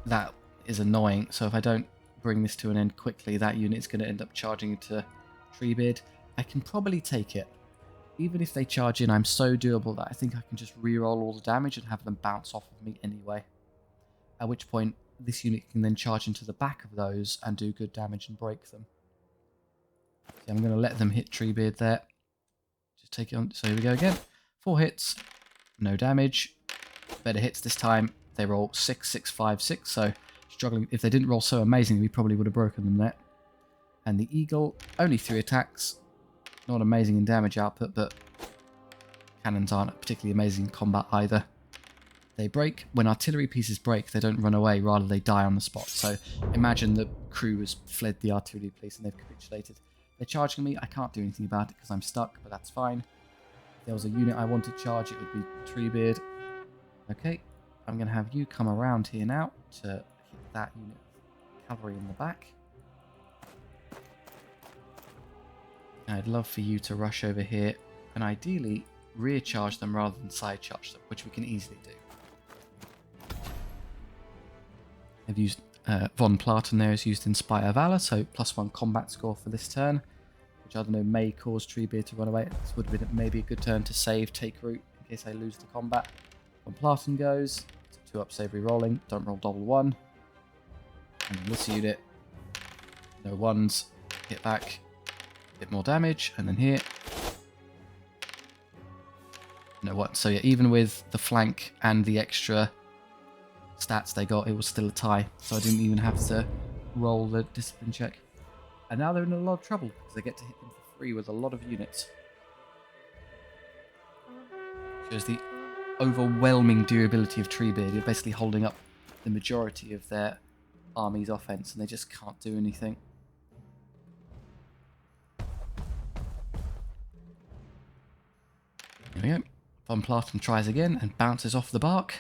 That is annoying, so if I don't bring this to an end quickly, that unit is going to end up charging into Treebeard. I can probably take it. Even if they charge in, I'm so doable that I think I can just reroll all the damage and have them bounce off of me anyway. At which point, this unit can then charge into the back of those and do good damage and break them. So I'm going to let them hit Treebeard there. Just take it on. So here we go again. 4 hits, no damage. Better hits this time. They roll 6, 6, 5, 6, so struggling. If they didn't roll so amazing, we probably would have broken them there. And the eagle, only 3 attacks. Not amazing in damage output, but cannons aren't particularly amazing in combat either. They break. When artillery pieces break, they don't run away, rather they die on the spot. So imagine the crew has fled the artillery piece and they've capitulated. They're charging me. I can't do anything about it because I'm stuck, but that's fine. If there was a unit I want to charge, it would be Treebeard. Okay, I'm going to have you come around here now to hit that unit of cavalry in the back. I'd love for you to rush over here and ideally rear charge them rather than side charge them, which we can easily do. I've used Von Platen there is used Inspire Valor, so +1 combat score for this turn, which I don't know may cause Treebeard to run away. This would have been maybe a good turn to save, take root in case I lose the combat. Von Platen goes, 2 up save re-rolling, don't roll double 1. And then this unit, no ones, hit back, bit more damage, and then here, no one. So yeah, even with the flank and the extra stats they got, it was still a tie. So I didn't even have to roll the discipline check. And now they're in a lot of trouble because they get to hit them for free with a lot of units. Shows the overwhelming durability of Treebeard. You're basically holding up the majority of their army's offense, and they just can't do anything. There we go. Von Platen tries again and bounces off the bark.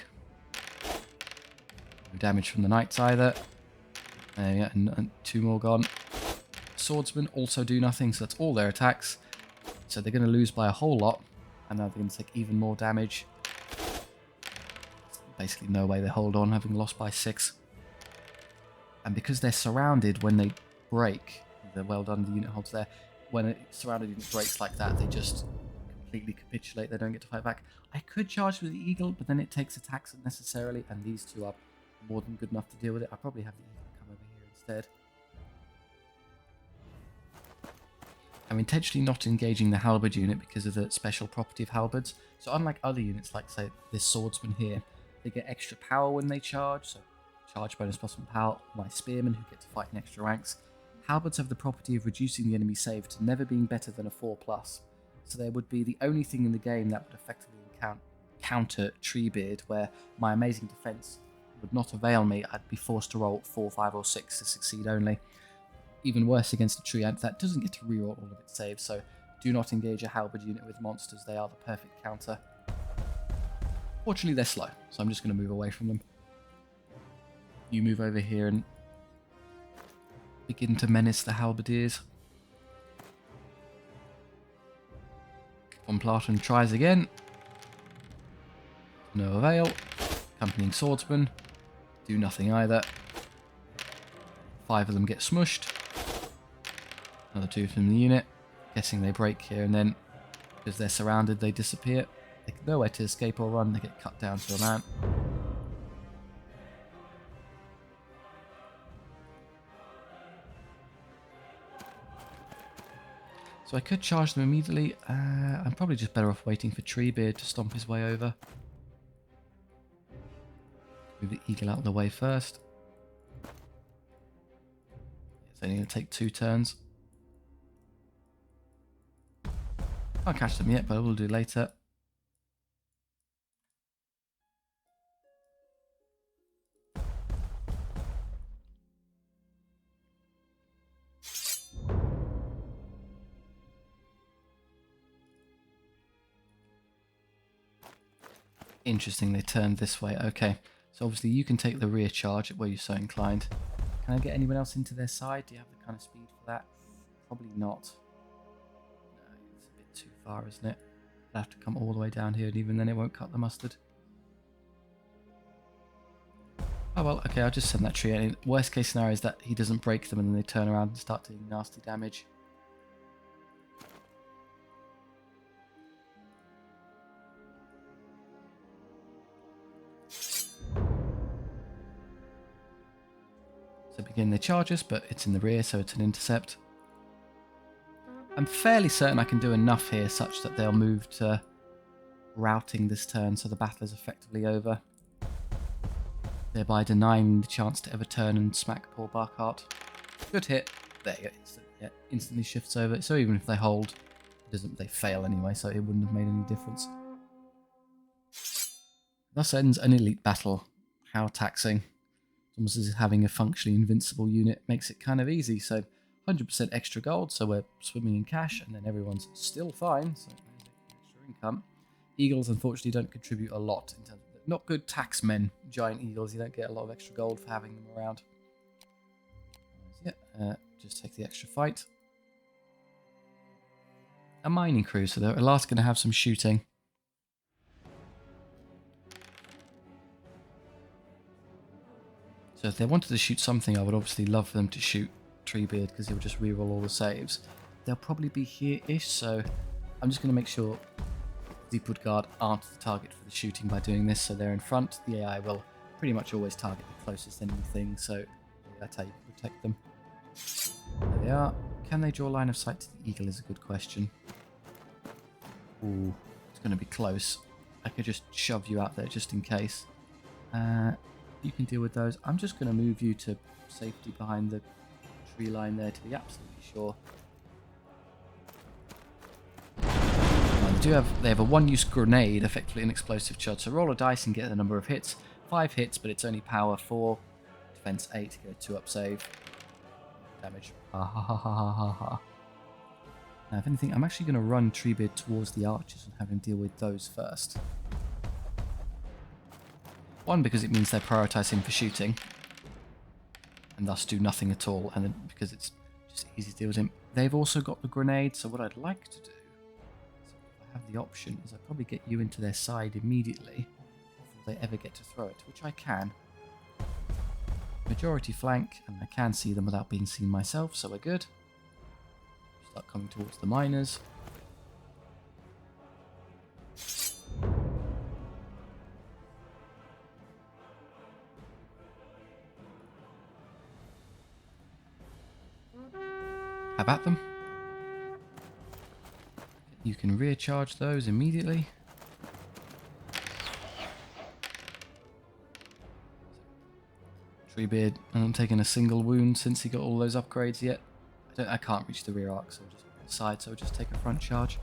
No damage from the knights either. There we go, and 2 more gone. Swordsmen also do nothing, so that's all their attacks. So they're going to lose by a whole lot, and now they're going to take even more damage. Basically no way they hold on, having lost by 6. And because they're surrounded when they break, they're well done, the unit holds there. When a surrounded unit breaks like that, they just completely capitulate, they don't get to fight back. I could charge with the eagle, but then it takes attacks unnecessarily, and these 2 are more than good enough to deal with it. I'll probably have the eagle come over here instead. I'm intentionally not engaging the halberd unit because of the special property of halberds. So unlike other units, like say this swordsman here, they get extra power when they charge, so charge bonus +1 power. My spearmen who get to fight in extra ranks. Halberds have the property of reducing the enemy save to never being better than a 4+. So they would be the only thing in the game that would effectively counter Treebeard, where my amazing defense would not avail me. I'd be forced to roll 4, 5, or 6 to succeed only. Even worse against a Treant that doesn't get to reroll all of its saves, so do not engage a halberd unit with monsters. They are the perfect counter. Fortunately, they're slow, so I'm just going to move away from them. You move over here and begin to menace the halberdiers. Von Platen tries again. No avail. Accompanying swordsman. Do nothing either. 5 of them get smushed. Another 2 from the unit. Guessing they break here, and then because they're surrounded, they disappear. They have nowhere to escape or run. They get cut down to a man. So I could charge them immediately. I'm probably just better off waiting for Treebeard to stomp his way over. Move the eagle out of the way first. It's only going to take 2 turns. Can't catch them yet, but I will do later. Interesting, they turned this way. Okay, so obviously you can take the rear charge where you're so inclined. Can I get anyone else into their side? Do you have the kind of speed for that? Probably not. No, it's a bit too far, isn't it? I'll have to come all the way down here, and even then it won't cut the mustard. Oh well, okay, I'll just send that tree in. Worst case scenario is that he doesn't break them and then they turn around and start doing nasty damage. So begin their charges, but it's in the rear, so it's an intercept. I'm fairly certain I can do enough here such that they'll move to routing this turn, so the battle is effectively over. thereby denying the chance to ever turn and smack poor Barkheart. Good hit. There you go. Instantly shifts over. So even if they hold, they fail anyway, so it wouldn't have made any difference. Thus ends an elite battle. How taxing. It's almost as if having a functionally invincible unit makes it kind of easy. So 100% extra gold, so we're swimming in cash, and then everyone's still fine, so extra income. Eagles, unfortunately, don't contribute a lot in terms of not good tax men. Giant eagles, you don't get a lot of extra gold for having them around. Just take the extra fight. A mining crew, so they're at last going to have some shooting. So if they wanted to shoot something, I would obviously love for them to shoot Treebeard, because he'll just reroll all the saves. They'll probably be here-ish, so I'm just going to make sure Deepwood Guard aren't the target for the shooting by doing this, so they're in front. The AI will pretty much always target the closest enemy thing, so that's how you can protect them. There they are. Can they draw line of sight to the eagle is a good question. Ooh, it's going to be close. I could just shove you out there just in case. You can deal with those. I'm just going to move you to safety behind the tree line there to be absolutely sure. They have a one-use grenade, effectively an explosive charge. So roll a dice and get the number of hits. 5 hits, but it's only power 4, defense 8 to get a 2-up save. Damage. Now, if anything, I'm actually going to run Treebeard towards the archers and have him deal with those first. One, because it means they're prioritising for shooting, and thus do nothing at all, and then because it's just easy to deal with him. They've also got the grenade, so what I'd like to do, so if I have the option, is I'd probably get you into their side immediately before they ever get to throw it, which I can. Majority flank, and I can see them without being seen myself, so we're good. Start coming towards the miners. Have at them. You can rear charge those immediately. Treebeard hasn't taken a single wound since he got all those upgrades yet. I can't reach the rear arc, so I'll just side, so I'll just take a front charge.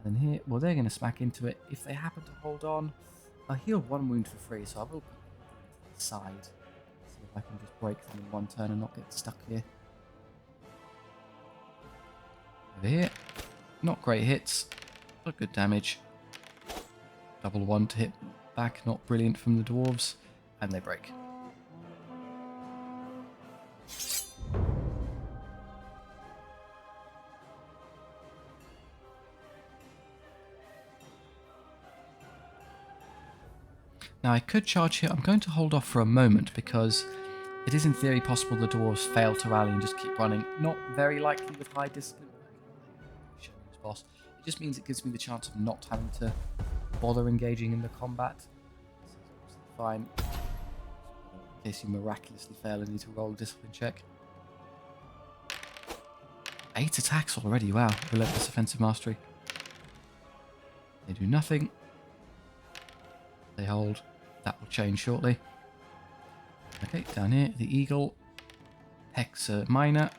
And then here, well, they're going to smack into it. If they happen to hold on, I healed 1 wound for free, so I will put it to the side. See if I can just break them in 1 turn and not get stuck here. Over here, not great hits, but good damage. Double 1 to hit back, not brilliant from the dwarves, and they break. Now I could charge here. I'm going to hold off for a moment because it is in theory possible the dwarves fail to rally and just keep running. Not very likely with high discipline. Boss. It just means it gives me the chance of not having to bother engaging in the combat. This is fine. In case you miraculously fail and need to roll a discipline check. 8 attacks already, wow. Relentless offensive mastery. They do nothing. They hold. That will change shortly. Okay, down here, the eagle. Hex a miner.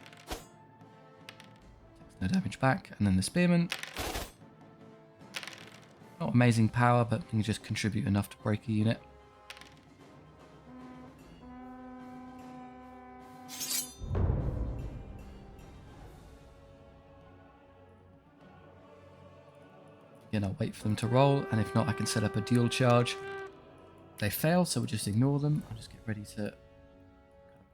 No damage back, and then the spearman. Not amazing power, but can just contribute enough to break a unit. Again, I'll wait for them to roll, and if not, I can set up a dual charge. They fail, so we'll just ignore them. I'll just get ready to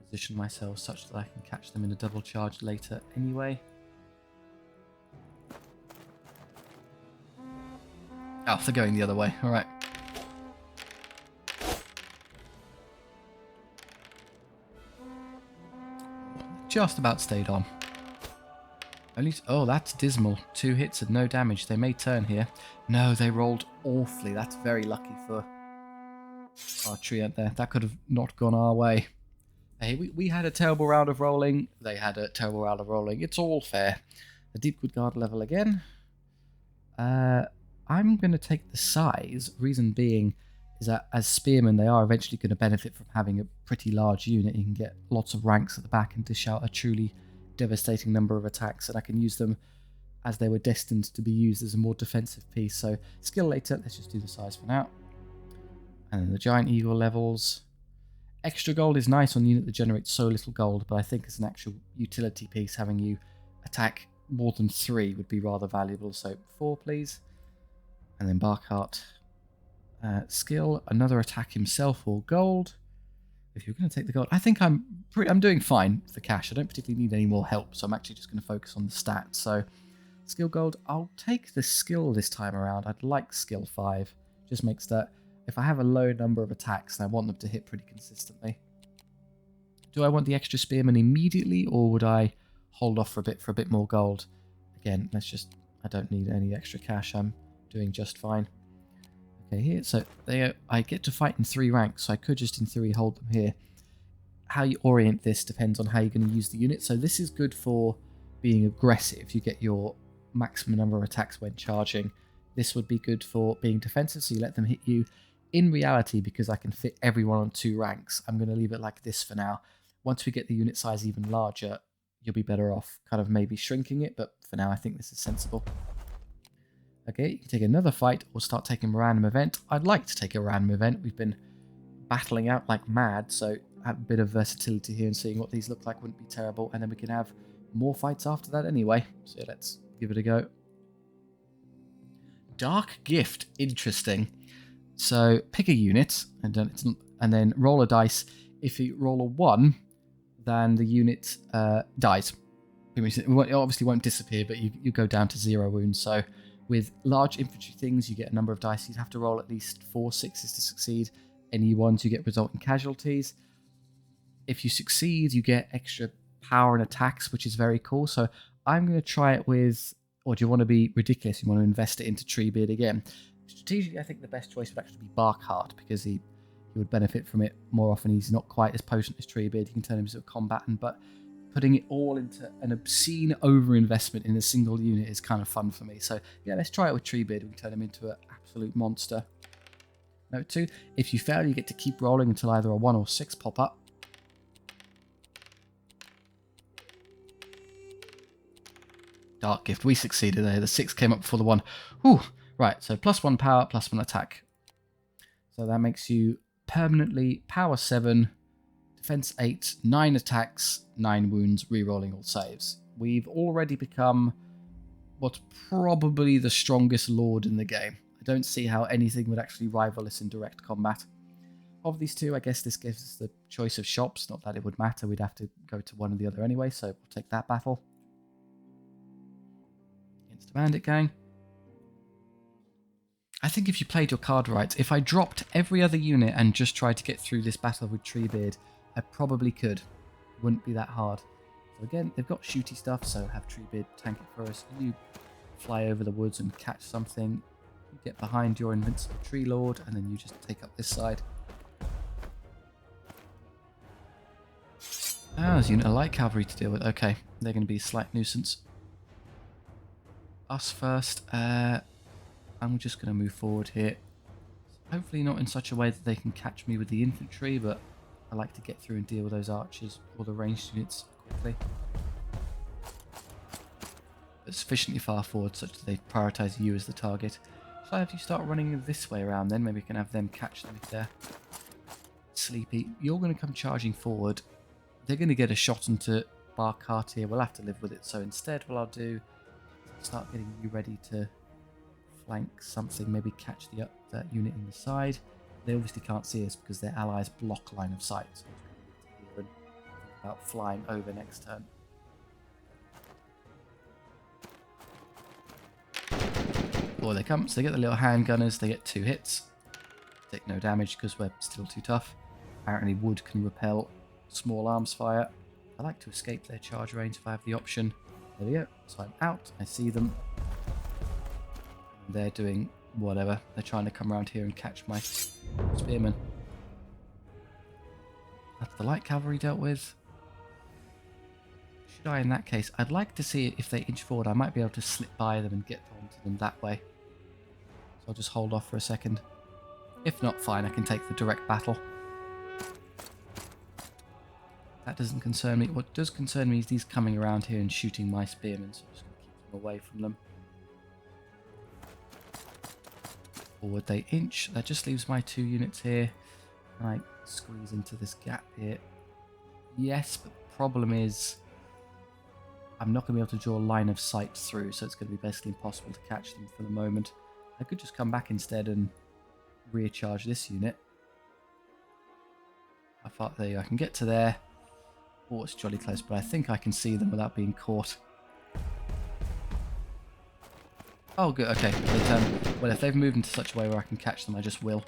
position myself such that I can catch them in a double charge later anyway. Oh, they're going the other way. Alright. Just about stayed on. Only oh, that's dismal. 2 hits and no damage. They may turn here. No, they rolled awfully. That's very lucky for our Treant there. That could have not gone our way. Hey, we had a terrible round of rolling. They had a terrible round of rolling. It's all fair. The Deepwood Guard level again. I'm going to take the size, reason being is that as spearmen, they are eventually going to benefit from having a pretty large unit. You can get lots of ranks at the back and dish out a truly devastating number of attacks, and I can use them as they were destined to be used as a more defensive piece. So skill later, let's just do the size for now. And then the giant eagle levels. Extra gold is nice on a unit that generates so little gold, but I think as an actual utility piece, having you attack more than 3 would be rather valuable. So 4, please. And then Barkheart. Skill, another attack himself or gold. If you're going to take the gold, I think I'm doing fine for cash. I don't particularly need any more help, so I'm actually just going to focus on the stats. So skill gold, I'll take the skill this time around. I'd like skill 5. Just makes that if I have a low number of attacks and I want them to hit pretty consistently. Do I want the extra spearman immediately, or would I hold off for a bit more gold? Again, I don't need any extra cash. I'm doing just fine. Okay, here, so I get to fight in 3 ranks, so I could just in theory hold them here. How you orient this depends on how you're going to use the unit. So this is good for being aggressive. You get your maximum number of attacks when charging. This would be good for being defensive, so you let them hit you. In reality, because I can fit everyone on 2 ranks, I'm going to leave it like this for now. Once we get the unit size even larger, you'll be better off kind of maybe shrinking it, but for now I think this is sensible. Okay, you can take another fight or start taking a random event. I'd like to take a random event. We've been battling out like mad, so have a bit of versatility here and seeing what these look like wouldn't be terrible, and then we can have more fights after that anyway. So let's give it a go. Dark Gift, interesting. So pick a unit and then roll a dice. If you roll a 1, then the unit dies. It obviously won't disappear, but you go down to 0 wounds. So with large infantry things, you get a number of dice. You'd have to roll at least 4 6s to succeed. Any 1s, you get resultant casualties. If you succeed, you get extra power and attacks, which is very cool. So I'm going to try it with, or do you want to be ridiculous? You want to invest it into Treebeard again? Strategically, I think the best choice would actually be Barkheart, because he would benefit from it more often. He's not quite as potent as Treebeard. You can turn him into a combatant, but putting it all into an obscene overinvestment in a single unit is kind of fun for me. So yeah, let's try it with Treebeard. We can turn him into an absolute monster. Note 2, if you fail, you get to keep rolling until either a 1 or 6 pop up. Dark Gift, we succeeded there. The 6 came up before the 1. Whew. Right, so +1 power, +1 attack. So that makes you permanently power 7, defense 8, 9 attacks, 9 wounds, rerolling all saves. We've already become what's probably the strongest lord in the game. I don't see how anything would actually rival us in direct combat. Of these two, I guess this gives us the choice of shops. Not that it would matter, we'd have to go to one or the other anyway, so we'll take that battle. Against a bandit gang. I think if you played your card right, if I dropped every other unit and just tried to get through this battle with Treebeard, I probably could. It wouldn't be that hard. So again, they've got shooty stuff, so have Treebeard tank it for us. You fly over the woods and catch something. You get behind your invincible tree lord, and then you just take up this side. Ah, there's a unit of light cavalry to deal with. Okay, they're going to be a slight nuisance. Us first. I'm just going to move forward here. Hopefully not in such a way that they can catch me with the infantry, but I like to get through and deal with those archers or the ranged units quickly. But sufficiently far forward such that they prioritise you as the target. So if you start running this way around, then maybe we can have them catch them if they're sleepy. You're going to come charging forward. They're going to get a shot into Barkheart here. We'll have to live with it. So instead, what I'll do is start getting you ready to flank something, maybe catch that unit in the side. They obviously can't see us because their allies block line of sight. So we're going to think about flying over next turn. Before they come, so they get the little handgunners, they get 2 hits. Take no damage because we're still too tough. Apparently wood can repel small arms fire. I like to escape their charge range if I have the option. There we go. So I'm out, I see them. They're doing whatever. They're trying to come around here and catch my spearmen. That's the light cavalry dealt with. Should I, in that case, I'd like to see if they inch forward. I might be able to slip by them and get onto them that way. So I'll just hold off for a second. If not, fine, I can take the direct battle. That doesn't concern me. What does concern me is these coming around here and shooting my spearmen, so I'm just going to keep them away from them. Forward they inch. That just leaves my 2 units here. Can I squeeze into this gap here? Yes, but the problem is I'm not going to be able to draw a line of sight through, so it's going to be basically impossible to catch them for the moment. I could just come back instead and recharge this unit. I thought there you go. I can get to there. Oh, it's jolly close, but I think I can see them without being caught. Oh, good. Okay. But, well, if they've moved into such a way where I can catch them, I just will.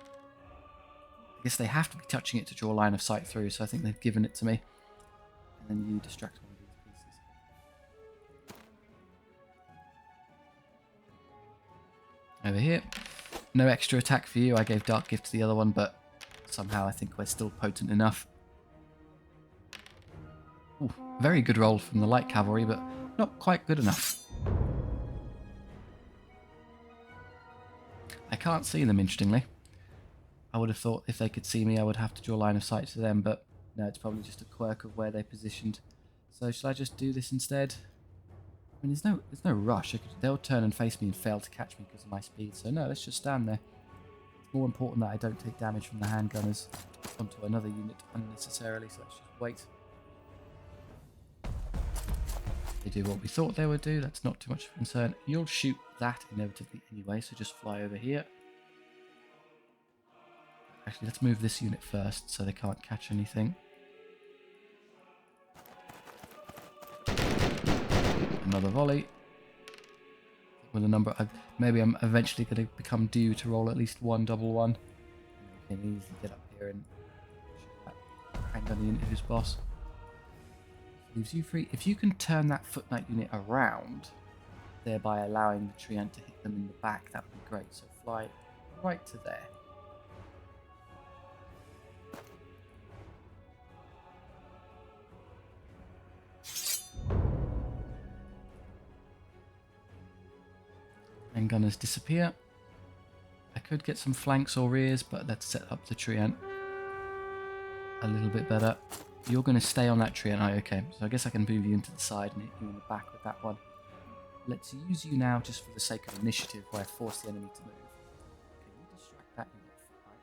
I guess they have to be touching it to draw a line of sight through, so I think they've given it to me. And then you distract one of these pieces. Over here. No extra attack for you. I gave Dark Gift to the other one, but somehow I think we're still potent enough. Ooh, very good roll from the light cavalry, but not quite good enough. I can't see them, interestingly. I would have thought if they could see me, I would have to draw a line of sight to them, but no, it's probably just a quirk of where they're positioned. So should I just do this instead? I mean, there's no rush. They'll turn and face me and fail to catch me because of my speed. So no, let's just stand there. It's more important that I don't take damage from the handgunners onto another unit unnecessarily, so let's just wait. They do what we thought they would do. That's not too much of a concern. You'll shoot that inevitably anyway, so just fly over here. Actually, let's move this unit first so they can't catch anything. Another volley. With a number, maybe I'm eventually going to become due to roll at least 1 double 1. I can easily get up here and shoot that handgun unit who's boss. Leaves you free. If you can turn that foot knight unit around, thereby allowing the Treant to hit them in the back, that would be great. So fly right to there. And gunners disappear. I could get some flanks or rears, but let's set up the Treant a little bit better. You're going to stay on that Treant. Oh, okay, so I guess I can move you into the side and hit you in the back with that one. Let's use you now just for the sake of initiative, where I force the enemy to move. Okay, you distract that unit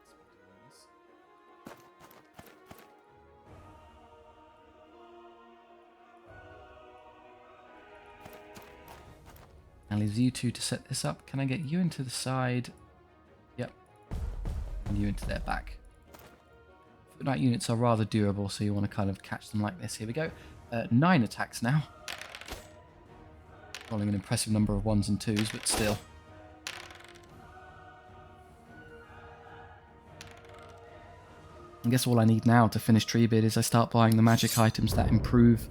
for doing this. And leaves you two to set this up. Can I get you into the side? Yep. And you into their back. Footnight units are rather durable, so you want to kind of catch them like this. Here we go. 9 attacks now. Rolling an impressive number of 1s and 2s, but still. I guess all I need now to finish Treebeard is I start buying the magic items that improve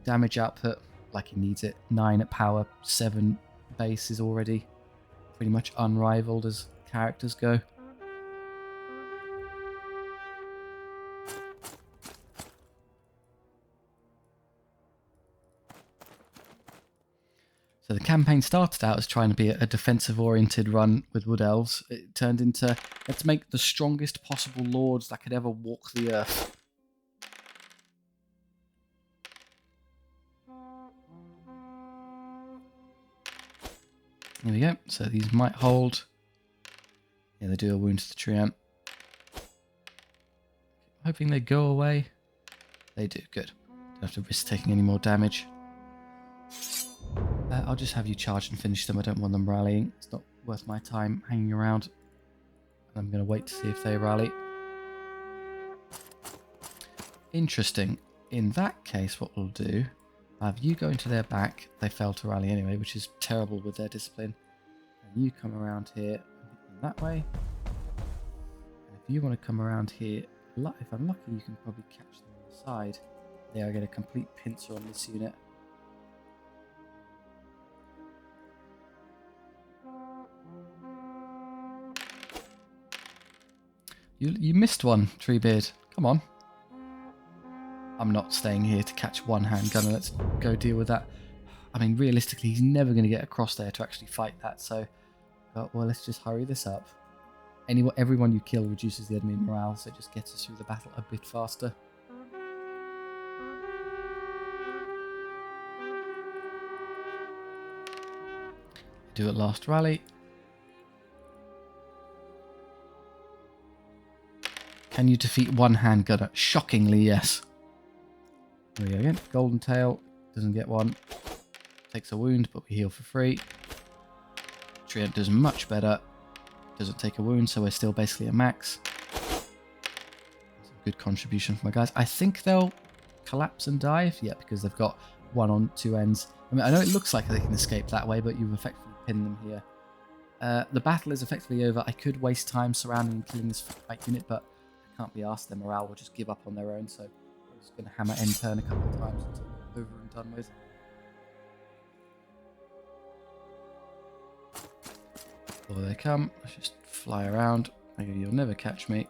damage output like he needs it. 9 at power, 7 base is already pretty much unrivaled as characters go. So the campaign started out as trying to be a defensive-oriented run with Wood Elves. It turned into, let's make the strongest possible lords that could ever walk the earth. There we go. So these might hold. Yeah, they do a wound to the Treant. Hoping they go away. They do. Good. Don't have to risk taking any more damage. I'll just have you charge and finish them. I don't want them rallying. It's not worth my time hanging around. I'm going to wait to see if they rally. Interesting. In that case, what we'll do, have you go into their back. They fail to rally anyway, which is terrible with their discipline. And you come around here and hit them that way. And if you want to come around here, if I'm lucky, you can probably catch them on the side. They are getting a complete pincer on this unit. You missed one, Treebeard. Come on. I'm not staying here to catch one handgunner. Let's go deal with that. I mean, realistically, he's never going to get across there to actually fight that. So, well, let's just hurry this up. Everyone you kill reduces the enemy morale, so it just gets us through the battle a bit faster. Do it last rally. Can you defeat one hand gunner? Shockingly, yes. There we go again. Golden tail doesn't get one. Takes a wound, but we heal for free. Treant does much better. Doesn't take a wound, so we're still basically a max. That's a good contribution from my guys. I think they'll collapse and die. Yeah, because they've got one on two ends. I mean, I know it looks like they can escape that way, but you've effectively pinned them here. The battle is effectively over. I could waste time surrounding and killing this fight unit, but I can't be asked. Their morale will just give up on their own, so I'm just going to hammer end turn a couple of times until we're over and done with. Before they come, let's just fly around. You'll never catch me.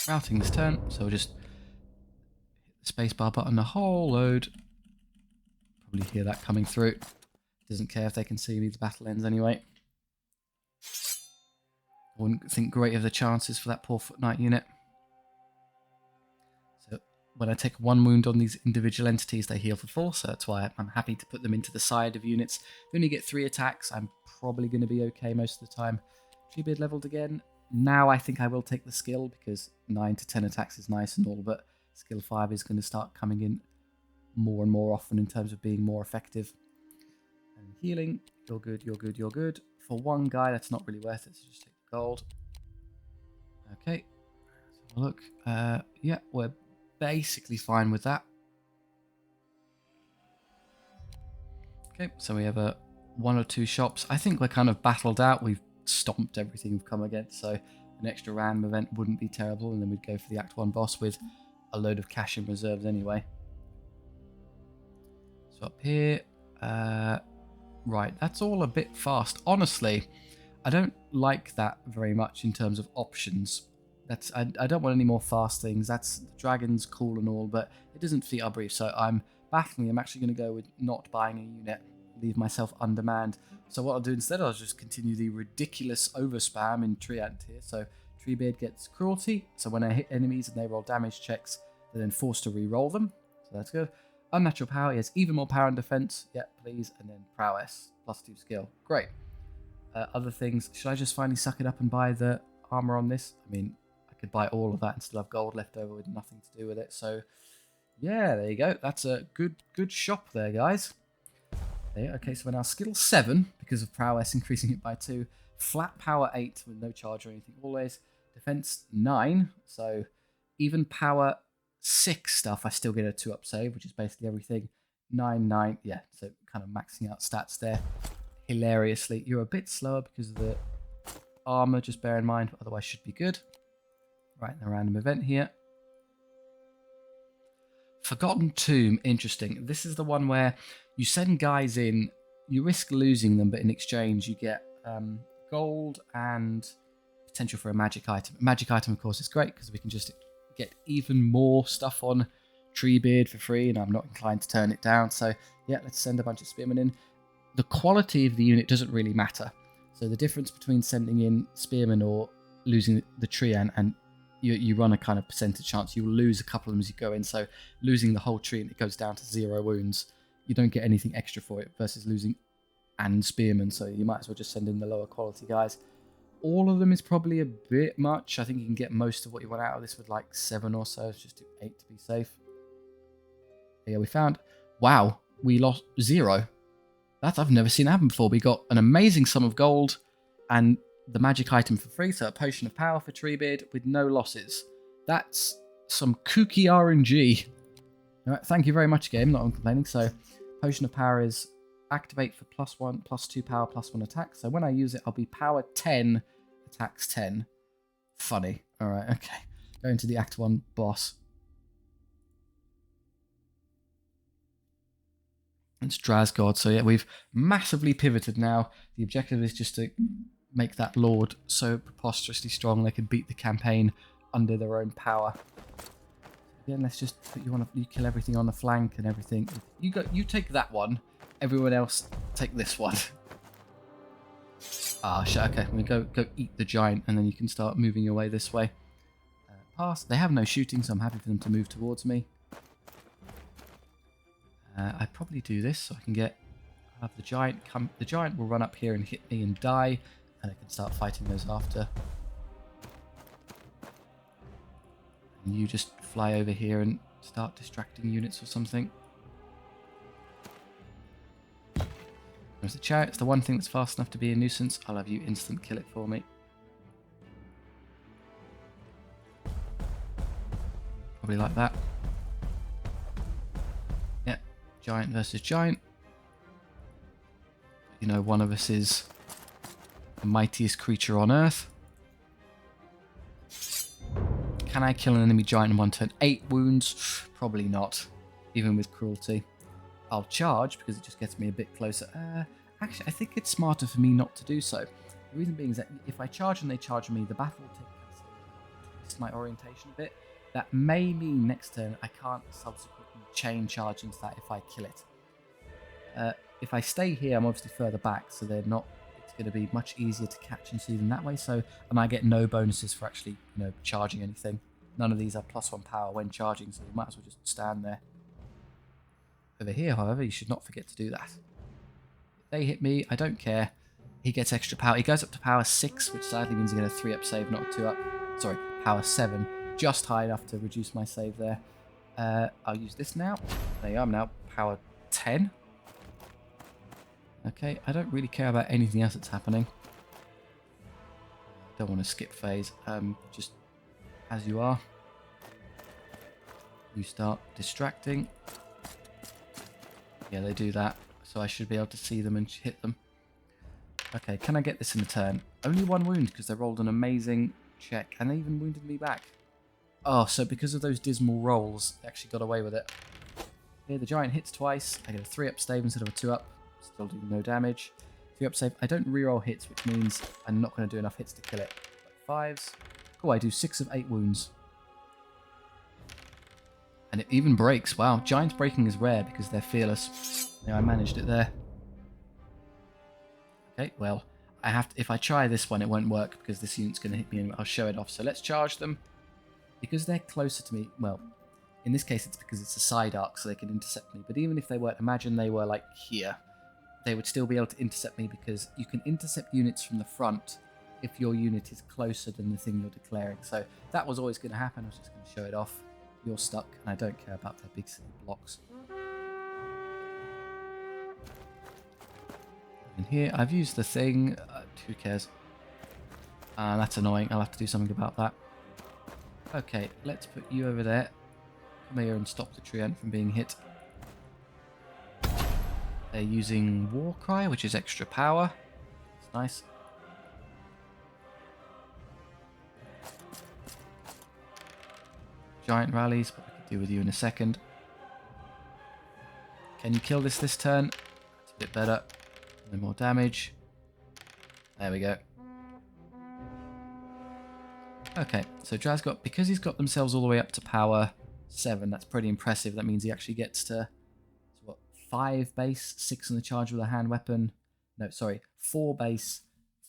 Routing this turn, so we'll just hit the spacebar button a whole load. Probably hear that coming through. Doesn't care if they can see me, the battle ends anyway. I wouldn't think great of the chances for that poor Foot Knight unit. So when I take one wound on these individual entities, they heal for full, so that's why I'm happy to put them into the side of units. If you only get 3 attacks, I'm probably going to be okay most of the time. Treebeard leveled again. Now I think I will take the skill, because 9 to 10 attacks is nice and all, but skill 5 is going to start coming in more and more often in terms of being more effective. And healing, you're good, you're good, you're good. For one guy, that's not really worth it, so just take the gold. Okay, let's have a look. Yeah, we're basically fine with that. Okay, so we have a 1 or 2 shops. I think we're kind of battled out. We've stomped everything we've come against, so an extra random event wouldn't be terrible, and then we'd go for the Act 1 boss with a load of cash in reserves anyway. So up here, right, that's all a bit fast. Honestly, I don't like that very much in terms of options. I don't want any more fast things. That's the dragon's cool and all, but it doesn't fit our brief, so I'm battling. I'm actually going to go with not buying a unit, leave myself undermanned. So what I'll do instead, I'll just continue the ridiculous overspam in Treant here. So Treebeard gets cruelty, so when I hit enemies and they roll damage checks, they're then forced to re-roll them. So that's good. Unnatural power, he has even more power and defense. Yeah, please. And then prowess, +2 skill. Great. Other things, should I just finally suck it up and buy the armor on this? I mean, I could buy all of that and still have gold left over with nothing to do with it. So yeah, there you go. That's a good shop there, guys. Okay, so we're now skill 7 because of prowess increasing it by 2. Flat power 8 with no charge or anything always. Defense 9. So even power 6 stuff, I still get a 2-up save, which is basically everything. 9, 9. Yeah, so kind of maxing out stats there. Hilariously. You're a bit slower because of the armor, just bear in mind. Otherwise should be good. Right, the random event here. Forgotten Tomb, interesting. This is the one where you send guys in, you risk losing them, but in exchange you get gold and potential for a magic item. Magic item, of course, is great because we can just get even more stuff on Treebeard for free, and I'm not inclined to turn it down. So yeah, let's send a bunch of spearmen in. The quality of the unit doesn't really matter. So the difference between sending in spearmen or losing the Treant, and you run a kind of percentage chance. You will lose a couple of them as you go in. So losing the whole tree and it goes down to 0 wounds. You don't get anything extra for it versus losing and spearmen. So you might as well just send in the lower quality guys. All of them is probably a bit much. I think you can get most of what you want out of this with like 7 or so. Let's just do 8 to be safe. Yeah, we found... Wow, we lost 0. I've never seen happen before. We got an amazing sum of gold and the magic item for free, so a potion of power for Treebeard with no losses. That's some kooky RNG. All right, thank you very much, game. Not complaining. So, potion of power is activate for +1, +2 power, +1 attack. So when I use it, I'll be power 10, attacks 10. Funny. All right, okay. Going to the Act 1 boss. It's Drasgod. So yeah, we've massively pivoted now. The objective is just to make that lord so preposterously strong they can beat the campaign under their own power. Again, let's just put you on. You kill everything on the flank and everything. You take that one. Everyone else take this one. Ah, shit. Okay, we go eat the giant, and then you can start moving your way this way. Pass. They have no shooting, so I'm happy for them to move towards me. I probably do this so I can have the giant come. The giant will run up here and hit me and die, and I can start fighting those after. And you just fly over here and start distracting units or something. There's the chariot. It's the one thing that's fast enough to be a nuisance. I'll have you instant kill it for me. Probably like that. Yeah, giant versus giant. You know, one of us is the mightiest creature on Earth. Can I kill an enemy giant in one turn? 8 wounds? Probably not, even with cruelty. I'll charge because it just gets me a bit closer. Actually, I think it's smarter for me not to do so. The reason being is that if I charge and they charge me, the battle will take place. Twist my orientation a bit. That may mean next turn I can't subsequently chain charge into that if I kill it. If I stay here, I'm obviously further back, so they're not. It's going to be much easier to catch and see them that way. So, and I get no bonuses for actually, charging anything. None of these are +1 power when charging, so you might as well just stand there. Over here, however, you should not forget to do that. If they hit me, I don't care. He gets extra power. He goes up to power 6, which sadly means he gets a 3-up save, not a 2-up. Sorry, power 7. Just high enough to reduce my save there. I'll use this now. There you go, I'm now power 10. Okay, I don't really care about anything else that's happening. Don't want to skip phase. Just as you are. You start distracting. Yeah, they do that. So I should be able to see them and hit them. Okay, can I get this in a turn? Only 1 wound because they rolled an amazing check. And they even wounded me back. Oh, so because of those dismal rolls, they actually got away with it. Here, the giant hits twice. I get a 3-up save instead of a 2-up. Still doing no damage. 3-up save. I don't reroll hits, which means I'm not going to do enough hits to kill it. Like 5s. Cool, I do 6 of 8 wounds. And it even breaks. Wow, giants breaking is rare because they're fearless. Yeah, I managed it there. Okay, well, I have to. If I try this one, it won't work because this unit's going to hit me and I'll show it off. So let's charge them. Because they're closer to me, well, in this case it's because it's a side arc so they can intercept me. But even if they weren't, imagine they were like here. They would still be able to intercept me because you can intercept units from the front if your unit is closer than the thing you're declaring. So that was always going to happen. I was just going to show it off. You're stuck, and I don't care about their big city blocks. And here, I've used the thing. Who cares? That's annoying. I'll have to do something about that. Okay, let's put you over there. Come here and stop the Treant from being hit. They're using War Cry, which is extra power. It's nice. Giant rallies, but I can deal with you in a second. Can you kill this turn? That's a bit better. No more damage. There we go. Okay, so Draz got, because he's got themselves all the way up to power 7, that's pretty impressive. That means he actually gets to, what, 5 base, 6 on the charge with a hand weapon. No, sorry, 4 base,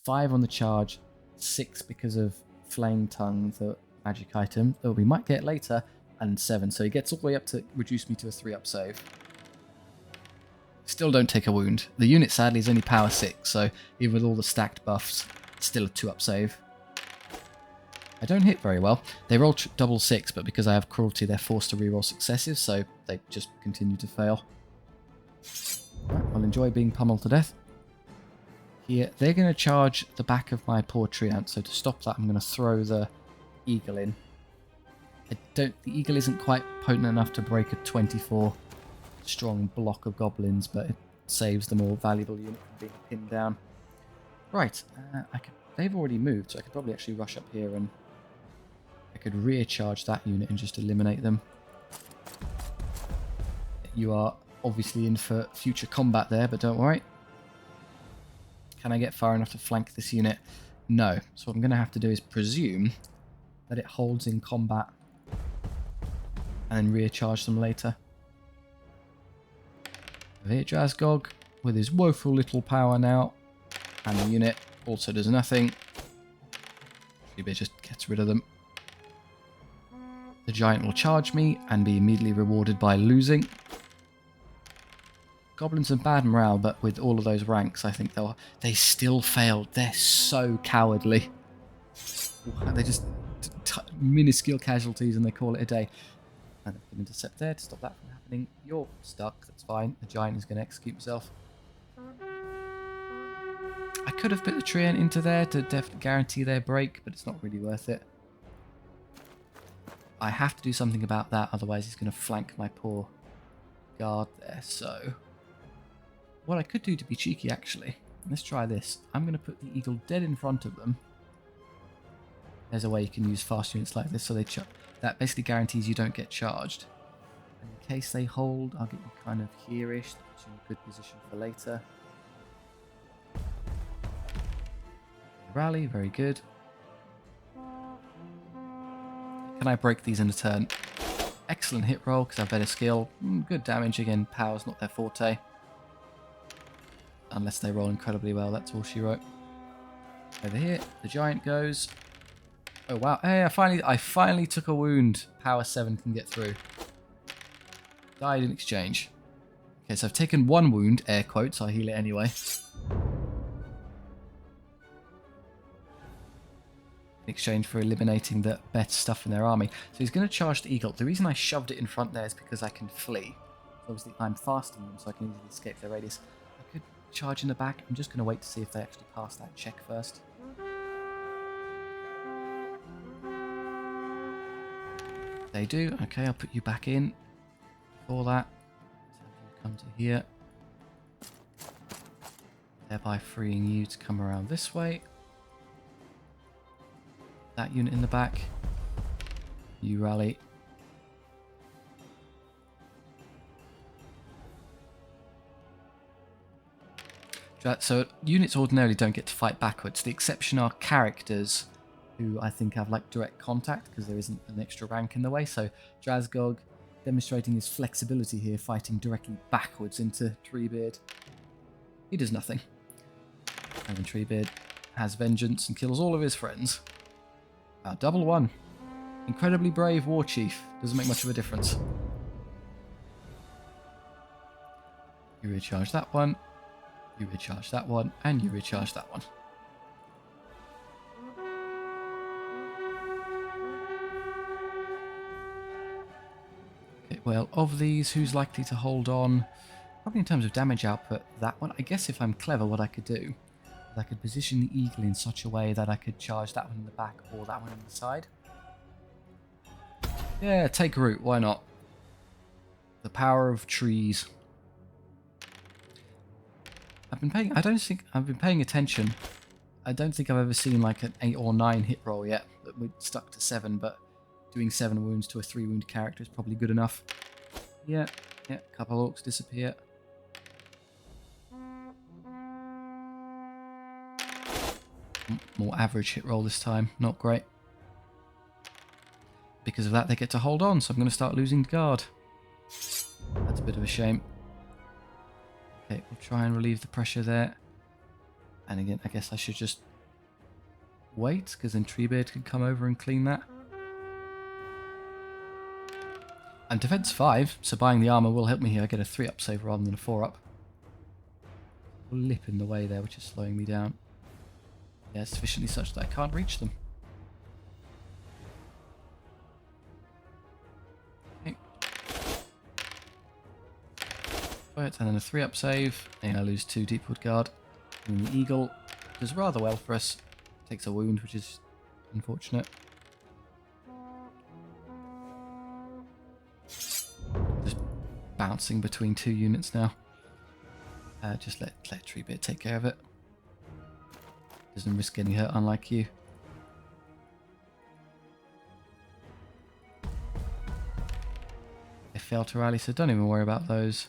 5 on the charge, 6 because of Flame Tongue, the magic item that we might get later, and 7. So he gets all the way up to reduce me to a 3-up save. Still don't take a wound. The unit sadly is only power 6, so even with all the stacked buffs, it's still a 2-up save. I don't hit very well. They roll double 6, but because I have cruelty, they're forced to reroll successive, so they just continue to fail. Right, I'll enjoy being pummeled to death. Here, they're going to charge the back of my poor Treant, so to stop that, I'm going to throw the eagle in. The eagle isn't quite potent enough to break a 24 strong block of goblins, but it saves the more valuable unit from being pinned down. Right, they've already moved, so I could probably actually rush up here and I could rear charge that unit and just eliminate them. You are obviously in for future combat there, but don't worry. Can I get far enough to flank this unit? No. So what I'm going to have to do is presume that it holds in combat and then recharge them later. Over here, Drasgog, with his woeful little power now, and the unit also does nothing. Treebeard just gets rid of them. The giant will charge me and be immediately rewarded by losing. Goblins have bad morale, but with all of those ranks, I think they still failed. They're so cowardly. They just minuscule casualties and they call it a day. And I can intercept there to stop that from happening. You're stuck, that's fine. The giant is going to execute himself. I could have put the Treant into there to definitely guarantee their break, but it's not really worth it. I have to do something about that, otherwise he's going to flank my poor guard there. So, what I could do to be cheeky, actually, let's try this. I'm going to put the eagle dead in front of them. There's a way you can use fast units like this, so that basically guarantees you don't get charged. And in case they hold, I'll get you kind of here-ish, that puts you in a good position for later. Rally, very good. Can I break these in a turn? Excellent hit roll because I have better skill. Good damage, again, power's not their forte. Unless they roll incredibly well, that's all she wrote. Over here, the giant goes. Oh wow, hey, I finally took a wound. Power 7 can get through. Died in exchange. Okay, so I've taken one wound, air quotes, I'll heal it anyway. In exchange for eliminating the better stuff in their army. So he's going to charge the eagle. The reason I shoved it in front there is because I can flee. Obviously I'm faster than them, so I can easily escape their radius. I could charge in the back. I'm just going to wait to see if they actually pass that check first. They do. Okay, I'll put you back in. For that, come to here. Thereby freeing you to come around this way. That unit in the back. You rally. So units ordinarily don't get to fight backwards. The exception are characters who I think have like direct contact because there isn't an extra rank in the way. So Drasgog demonstrating his flexibility here, fighting directly backwards into Treebeard. He does nothing. And then Treebeard has vengeance and kills all of his friends. Double one. Incredibly brave war chief. Doesn't make much of a difference. You recharge that one. You recharge that one. And you recharge that one. Okay, well, of these, who's likely to hold on? Probably in terms of damage output, that one. I guess if I'm clever, what I could do, I could position the eagle in such a way that I could charge that one in the back or that one in the side. Yeah, take root, why not? The power of trees. I've been paying attention. I don't think I've ever seen like an 8 or 9 hit roll yet. We're stuck to 7, but doing 7 wounds to a 3 wound character is probably good enough. Yeah, a couple orcs disappear. More average hit roll this time, not great. Because of that they get to hold on, so I'm going to start losing guard. That's a bit of a shame. Okay, we'll try and relieve the pressure there. And again, I guess I should just wait, because then Treebeard can come over and clean that. I'm defense 5, so buying the armor will help me here. I get a 3-up save rather than a 4-up. Lip in the way there, which is slowing me down. Yeah, sufficiently such that I can't reach them. Okay. Right, and then a 3-up save, and I lose 2 Deepwood Guard. And the eagle does rather well for us. Takes a wound, which is unfortunate. Just bouncing between 2 units now. Just let Treebeard take care of it. Doesn't risk getting hurt, unlike you. They failed to rally, so don't even worry about those.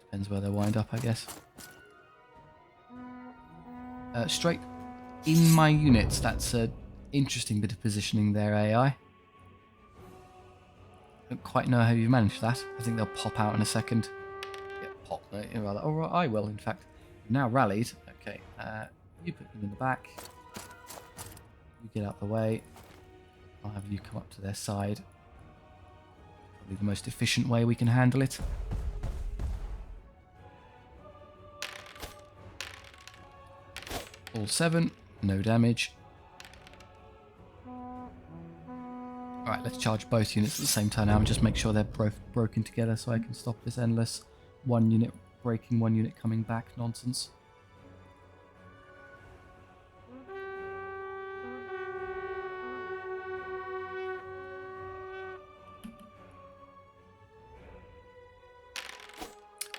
Depends where they wind up, I guess. Straight in my units, that's a Interesting bit of positioning there, AI. Don't quite know how you managed that. I think they'll pop out in a second. Yeah, pop. Rather. Oh, I will, in fact. Now rallied. Okay, you put them in the back. You get out the way. I'll have you come up to their side. Probably the most efficient way we can handle it. All 7, no damage. Alright, let's charge both units at the same time now and just make sure they're both broken together so I can stop this endless one unit breaking, one unit coming back nonsense.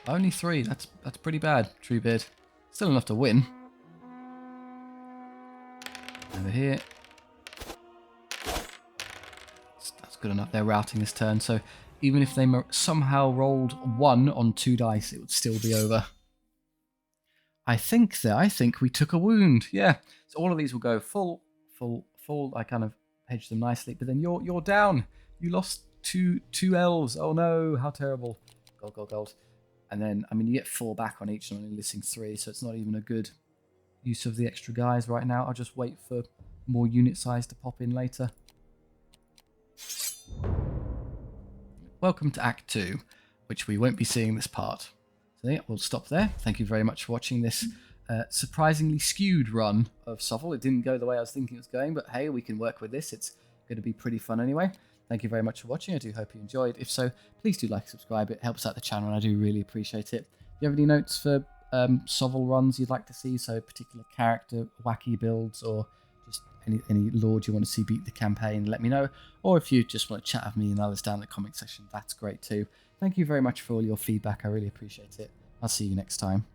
Only 3, that's pretty bad, Treebeard. Still enough to win. Over here. That's good enough. They're routing this turn, so even if they somehow rolled 1 on 2 dice, it would still be over. I think we took a wound. Yeah. So all of these will go full. I kind of hedged them nicely, but then you're down. You lost two elves. Oh no, how terrible. Gold. And then, I mean, you get 4 back on each, and I'm only listing 3, so it's not even a good use of the extra guys right now. I'll just wait for more unit size to pop in later. Welcome to Act 2, which we won't be seeing this part. So yeah, we'll stop there. Thank you very much for watching this surprisingly skewed run of SOVL. It didn't go the way I was thinking it was going, but hey, we can work with this. It's going to be pretty fun anyway. Thank you very much for watching. I do hope you enjoyed. If so, please do like and subscribe. It helps out the channel, and I do really appreciate it. Do you have any notes for SOVL runs you'd like to see? So particular character, wacky builds, or just any lord you want to see beat the campaign, let me know. Or if you just want to chat with me and others down in the comment section, that's great too. Thank you very much for all your feedback. I really appreciate it. I'll see you next time.